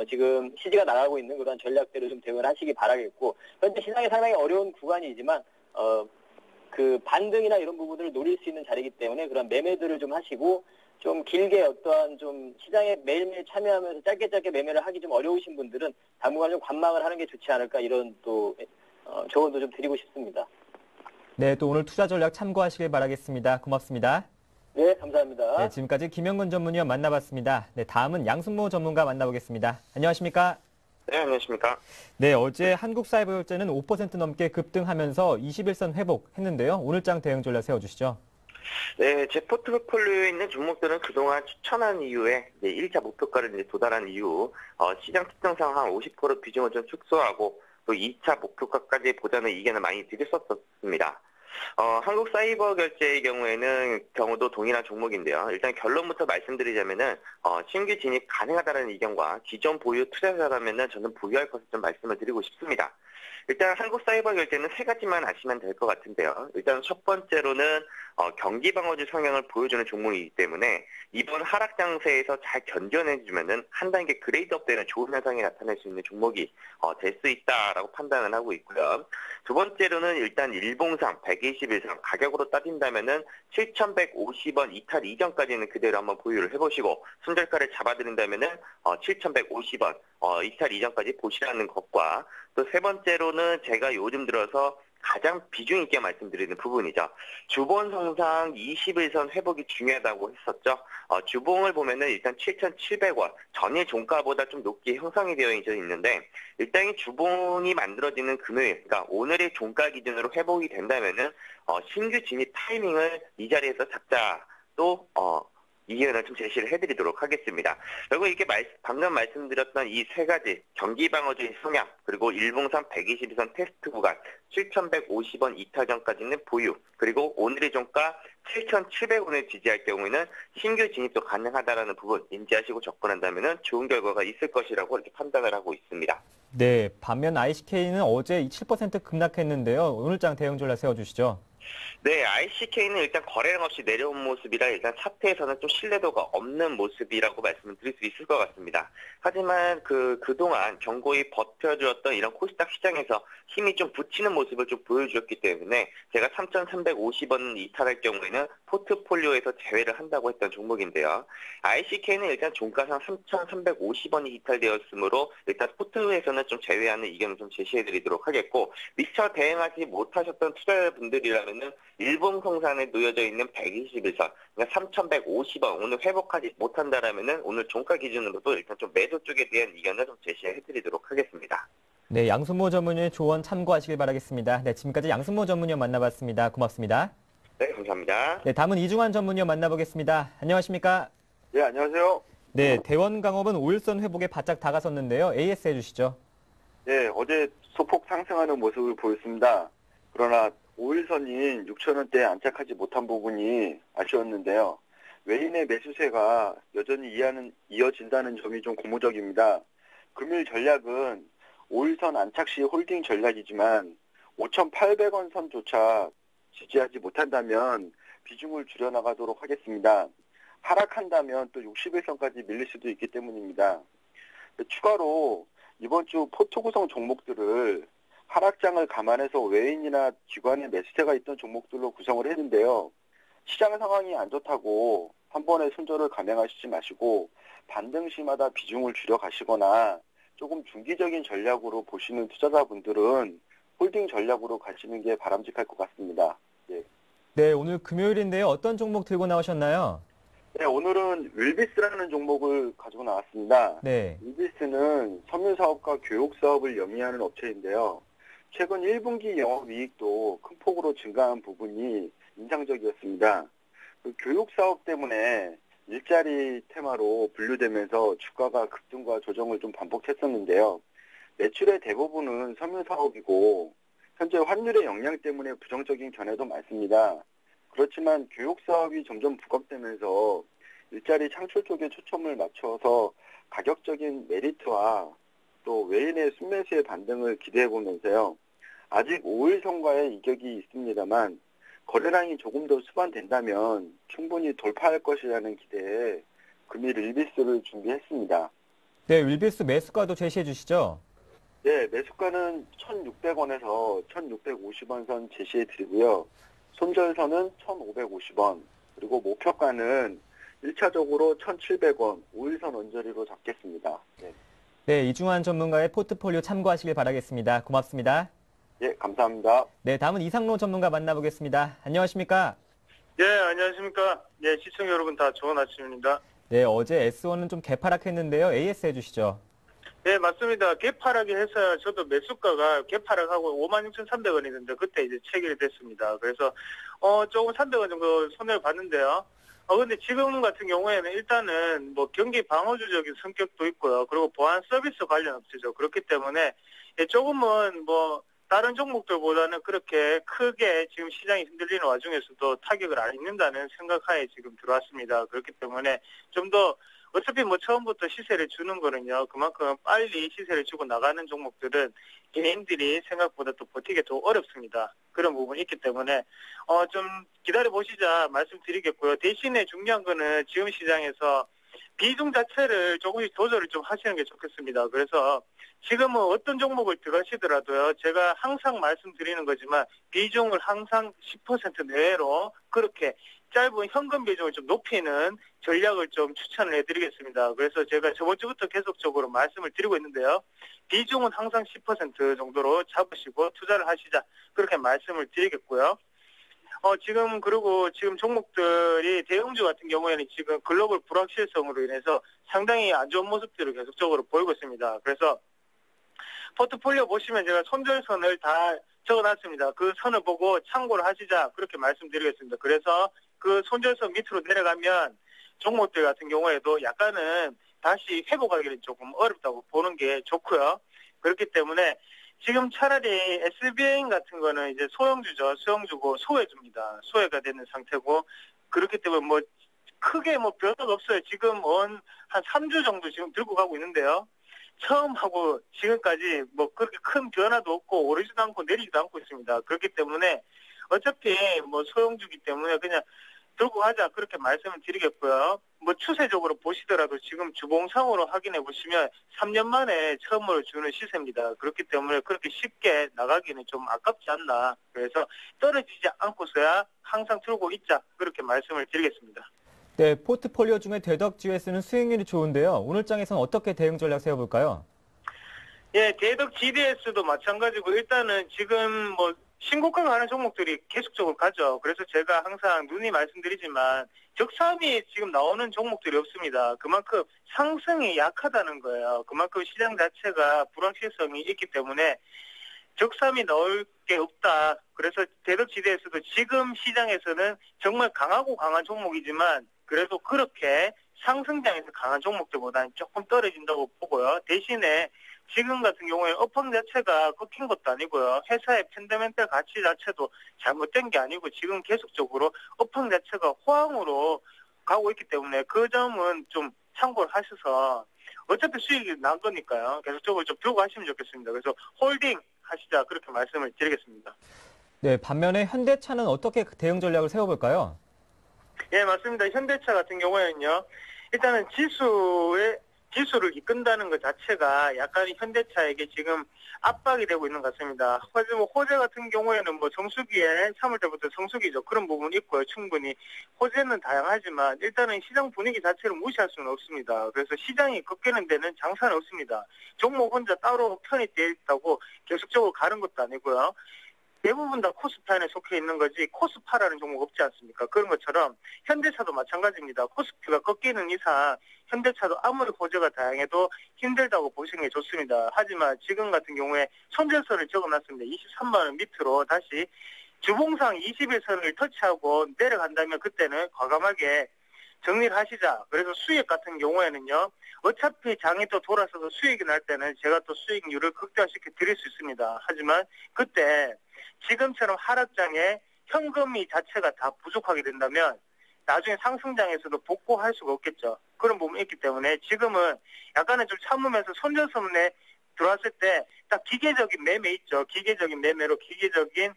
지금 시지가 나가고 있는 그런 전략대로 좀 대응을 하시기 바라겠고 현재 시장이 상당히 어려운 구간이지만 그 반등이나 이런 부분들을 노릴 수 있는 자리이기 때문에 그런 매매들을 좀 하시고 좀 길게 어떠한 좀 시장에 매일매일 참여하면서 짧게 매매를 하기 좀 어려우신 분들은 당분간 좀 관망을 하는 게 좋지 않을까 이런 또 조언도 좀 드리고 싶습니다. 네, 또 오늘 투자 전략 참고하시길 바라겠습니다. 고맙습니다. 네, 감사합니다. 네, 지금까지 김영근 전문위원 만나봤습니다. 네, 다음은 양승모 전문가 만나보겠습니다. 안녕하십니까? 네, 안녕하십니까. 네, 어제 한국사이버결제는 5% 넘게 급등하면서 21선 회복했는데요. 오늘장 대응 전략 세워주시죠. 네, 제 포트폴리오에 있는 종목들은 그동안 추천한 이후에 이제 1차 목표가를 이제 도달한 이후 시장 특성상 한 50% 비중을 좀 축소하고 또 2차 목표가까지 보다는 이견을 많이 드렸었습니다. 한국 사이버 결제의 경우도 동일한 종목인데요. 일단 결론부터 말씀드리자면은, 신규 진입 가능하다는 의견과 기존 보유 투자자라면은 저는 보유할 것을 좀 말씀을 드리고 싶습니다. 일단 한국 사이버 결제는 세 가지만 아시면 될 것 같은데요. 일단 첫 번째로는 경기 방어주 성향을 보여주는 종목이기 때문에 이번 하락 장세에서 잘 견뎌내주면은 한 단계 그레이드업 되는 좋은 현상이 나타날 수 있는 종목이 될 수 있다라고 판단을 하고 있고요. 두 번째로는 일단 일봉상 121선 가격으로 따진다면은 7,150원 이탈 이전까지는 그대로 한번 보유를 해보시고 손절가를 잡아드린다면은 7,150원 이탈 이전까지 보시라는 것과 또 세 번째로는 제가 요즘 들어서 가장 비중 있게 말씀드리는 부분이죠. 주봉 성상 21선 회복이 중요하다고 했었죠. 주봉을 보면은 일단 7,700원 전일 종가보다 좀 높게 형성이 되어 있는데 일단 이 주봉이 만들어지는 금요일, 그러니까 오늘의 종가 기준으로 회복이 된다면은 신규 진입 타이밍을 이 자리에서 잡자 또 이견을 좀 제시를 해드리도록 하겠습니다. 그리고 이게 방금 말씀드렸던 이 세 가지 경기 방어주의 성향 그리고 일봉상 122선 테스트 구간 7,150원 이탈 전까지는 보유 그리고 오늘의 종가 7,700원을 지지할 경우에는 신규 진입도 가능하다라는 부분 인지하시고 접근한다면 좋은 결과가 있을 것이라고 이렇게 판단을 하고 있습니다. 네, 반면 ICK는 어제 7% 급락했는데요. 오늘장 대응 전략 세워주시죠. 네, ICK는 일단 거래량 없이 내려온 모습이라 일단 차트에서는 좀 신뢰도가 없는 모습이라고 말씀을 드릴 수 있을 것 같습니다. 하지만 그동안 견고히 버텨주었던 이런 코스닥 시장에서 힘이 좀 붙이는 모습을 좀 보여주었기 때문에 제가 3,350원 이탈할 경우에는 포트폴리오에서 제외를 한다고 했던 종목인데요. ICK는 일단 종가상 3,350원이 이탈되었으므로 일단 포트에서는 좀 제외하는 의견을 좀 제시해드리도록 하겠고 미처 대응하지 못하셨던 투자자분들이라면은 일본 성산에 놓여져 있는 121선, 그러니까 3,150원 오늘 회복하지 못한다라면은 오늘 종가 기준으로도 일단 좀 매도 쪽에 대한 의견을 좀 제시해드리도록 하겠습니다. 네, 양순모 전문위원의 조언 참고하시길 바라겠습니다. 네, 지금까지 양순모 전문위원 만나봤습니다. 고맙습니다. 네, 감사합니다. 네, 다음은 이중환 전문위원 만나보겠습니다. 안녕하십니까? 네, 안녕하세요. 네, 대원강업은 5일선 회복에 바짝 다가섰는데요. AS 해주시죠. 네, 어제 소폭 상승하는 모습을 보였습니다. 그러나 5일선인 6,000원대에 안착하지 못한 부분이 아쉬웠는데요. 외인의 매수세가 여전히 이어진다는 점이 좀 고무적입니다. 금일 전략은 5일선 안착 시 홀딩 전략이지만 5,800원 선조차 지지하지 못한다면 비중을 줄여나가도록 하겠습니다. 하락한다면 또 61선까지 밀릴 수도 있기 때문입니다. 추가로 이번 주 포트 구성 종목들을 하락장을 감안해서 외인이나 기관의 매수세가 있던 종목들로 구성을 했는데요. 시장 상황이 안 좋다고 한 번에 손절을 감행하시지 마시고 반등 시마다 비중을 줄여 가시거나 조금 중기적인 전략으로 보시는 투자자분들은 홀딩 전략으로 가시는 게 바람직할 것 같습니다. 네. 네, 오늘 금요일인데요. 어떤 종목 들고 나오셨나요? 네, 오늘은 윌비스라는 종목을 가지고 나왔습니다. 네. 윌비스는 섬유사업과 교육사업을 영위하는 업체인데요. 최근 1분기 영업이익도 큰 폭으로 증가한 부분이 인상적이었습니다. 그 교육사업 때문에 일자리 테마로 분류되면서 주가가 급등과 조정을 좀 반복했었는데요. 매출의 대부분은 섬유사업이고 현재 환율의 영향 때문에 부정적인 견해도 많습니다. 그렇지만 교육사업이 점점 부각되면서 일자리 창출 쪽에 초점을 맞춰서 가격적인 메리트와 또 외인의 순매수의 반등을 기대해보면서요. 아직 5일선과의 이격이 있습니다만 거래량이 조금 더 수반된다면 충분히 돌파할 것이라는 기대에 금일 윌비스를 준비했습니다. 네, 윌비스 매수가도 제시해 주시죠. 네, 매수가는 1,600원에서 1,650원 선 제시해 드리고요. 손절선은 1,550원, 그리고 목표가는 1차적으로 1,700원, 5일선 언저리로 잡겠습니다. 네. 네, 이중환 전문가의 포트폴리오 참고하시길 바라겠습니다. 고맙습니다. 예, 감사합니다. 네, 다음은 이상로 전문가 만나보겠습니다. 안녕하십니까? 예, 안녕하십니까. 예, 시청자 여러분 다 좋은 아침입니다. 네, 어제 S1은 좀 개파락했는데요. AS 해주시죠. 네, 맞습니다. 개파락이 해서 저도 매수가가 개파락하고 56,300원이던데 그때 이제 체결이 됐습니다. 그래서 조금 300원 정도 손해를 봤는데요. 근데 지금 같은 경우에는 일단은 뭐 경기 방어주적인 성격도 있고요. 그리고 보안 서비스 관련 업체죠. 그렇기 때문에 조금은 뭐 다른 종목들보다는 그렇게 크게 지금 시장이 흔들리는 와중에서도 타격을 안 입는다는 생각하에 지금 들어왔습니다. 그렇기 때문에 좀 더 어차피 뭐 처음부터 시세를 주는 거는요. 그만큼 빨리 시세를 주고 나가는 종목들은 개인들이 생각보다 또 버티기 더 어렵습니다. 그런 부분이 있기 때문에 좀 기다려보시자 말씀드리겠고요. 대신에 중요한 거는 지금 시장에서 비중 자체를 조금씩 조절을 좀 하시는 게 좋겠습니다. 그래서 지금은 어떤 종목을 들어가시더라도요. 제가 항상 말씀드리는 거지만 비중을 항상 10% 내외로 그렇게 짧은 현금 비중을 좀 높이는 전략을 좀 추천을 해드리겠습니다. 그래서 제가 저번 주부터 계속적으로 말씀을 드리고 있는데요. 비중은 항상 10% 정도로 잡으시고 투자를 하시자 그렇게 말씀을 드리겠고요. 그리고 지금 종목들이 대형주 같은 경우에는 지금 글로벌 불확실성으로 인해서 상당히 안 좋은 모습들을 계속적으로 보이고 있습니다. 그래서 포트폴리오 보시면 제가 손절선을 다 적어놨습니다. 그 선을 보고 참고를 하시자 그렇게 말씀드리겠습니다. 그래서 그 손절선 밑으로 내려가면 종목들 같은 경우에도 약간은 다시 회복하기는 조금 어렵다고 보는 게 좋고요. 그렇기 때문에 지금 차라리 SBN 같은 거는 이제 소형주죠. 소형주고 소외주입니다. 소외가 되는 상태고 그렇기 때문에 뭐 크게 뭐 변화가 없어요. 지금 한 3주 정도 지금 들고 가고 있는데요. 처음하고 지금까지 뭐 그렇게 큰 변화도 없고 오르지도 않고 내리지도 않고 있습니다. 그렇기 때문에 어차피 뭐 소형주기 때문에 그냥 들고 가자 그렇게 말씀을 드리겠고요. 뭐 추세적으로 보시더라도 지금 주봉상으로 확인해 보시면 3년 만에 처음으로 주는 시세입니다. 그렇기 때문에 그렇게 쉽게 나가기는 좀 아깝지 않나. 그래서 떨어지지 않고서야 항상 들고 있자 그렇게 말씀을 드리겠습니다. 네, 포트폴리오 중에 대덕GS는 수익률이 좋은데요. 오늘 장에서는 어떻게 대응 전략 세워볼까요? 예, 대덕 GDS도 마찬가지고 일단은 지금 뭐 신고가가 가는 종목들이 계속적으로 가죠. 그래서 제가 항상 누누이 말씀드리지만 적삼이 지금 나오는 종목들이 없습니다. 그만큼 상승이 약하다는 거예요. 그만큼 시장 자체가 불확실성이 있기 때문에 적삼이 나올 게 없다. 그래서 대덕지대에서도 지금 시장에서는 정말 강하고 강한 종목이지만 그래도 그렇게 상승장에서 강한 종목들보다는 조금 떨어진다고 보고요. 대신에 지금 같은 경우에 업황 자체가 꺾인 것도 아니고요. 회사의 펀더멘털 가치 자체도 잘못된 게 아니고 지금 계속적으로 업황 자체가 호황으로 가고 있기 때문에 그 점은 좀 참고를 하셔서 어차피 수익이 난 거니까요. 계속적으로 좀 들고 가시면 좋겠습니다. 그래서 홀딩 하시자 그렇게 말씀을 드리겠습니다. 네, 반면에 현대차는 어떻게 대응 전략을 세워볼까요? 예, 맞습니다. 현대차 같은 경우에는요. 일단은 지수를 이끈다는 것 자체가 약간 현대차에게 지금 압박이 되고 있는 것 같습니다. 호재 같은 경우에는 뭐 성수기에 3월 때부터 성수기죠. 그런 부분이 있고요. 충분히. 호재는 다양하지만 일단은 시장 분위기 자체를 무시할 수는 없습니다. 그래서 시장이 꺾이는 데는 장사는 없습니다. 종목 혼자 따로 편이 되어 있다고 계속적으로 가는 것도 아니고요. 대부분 다 코스피 안에 속해 있는 거지 코스파라는 종목 없지 않습니까? 그런 것처럼 현대차도 마찬가지입니다. 코스피가 꺾이는 이상 현대차도 아무리 호재가 다양해도 힘들다고 보시는 게 좋습니다. 하지만 지금 같은 경우에 손절선을 적어놨습니다. 23만 원 밑으로 다시 주봉상 21선을 터치하고 내려간다면 그때는 과감하게 정리를 하시자. 그래서 수익 같은 경우에는요. 어차피 장이 또 돌아서서 수익이 날 때는 제가 또 수익률을 극대화시켜 드릴 수 있습니다. 하지만 그때 지금처럼 하락장에 현금이 자체가 다 부족하게 된다면 나중에 상승장에서도 복구할 수가 없겠죠. 그런 부분이 있기 때문에 지금은 약간은 좀 참으면서 손절선에 들어왔을 때 딱 기계적인 매매 있죠. 기계적인 매매로 기계적인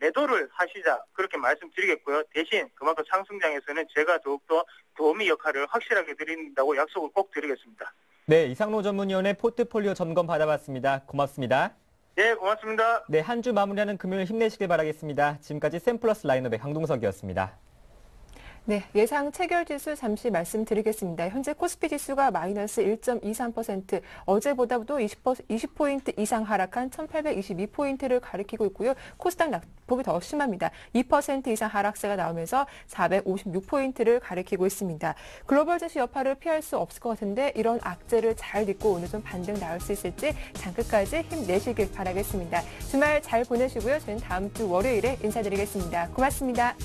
매도를 하시자 그렇게 말씀드리겠고요. 대신 그만큼 상승장에서는 제가 더욱더 도우미 역할을 확실하게 드린다고 약속을 꼭 드리겠습니다. 네, 이상로 전문위원의 포트폴리오 점검 받아봤습니다. 고맙습니다. 네, 고맙습니다. 네, 한 주 마무리하는 금요일 힘내시길 바라겠습니다. 지금까지 샘플러스 라인업의 강동석이었습니다. 네, 예상 체결지수 잠시 말씀드리겠습니다. 현재 코스피 지수가 마이너스 1.23%, 어제보다도 20포인트 이상 하락한 1822포인트를 가리키고 있고요. 코스닥 낙폭이 더 심합니다. 2% 이상 하락세가 나오면서 456포인트를 가리키고 있습니다. 글로벌 증시 여파를 피할 수 없을 것 같은데 이런 악재를 잘 딛고 오늘 좀 반등 나올 수 있을지 장끝까지 힘내시길 바라겠습니다. 주말 잘 보내시고요. 저희는 다음 주 월요일에 인사드리겠습니다. 고맙습니다.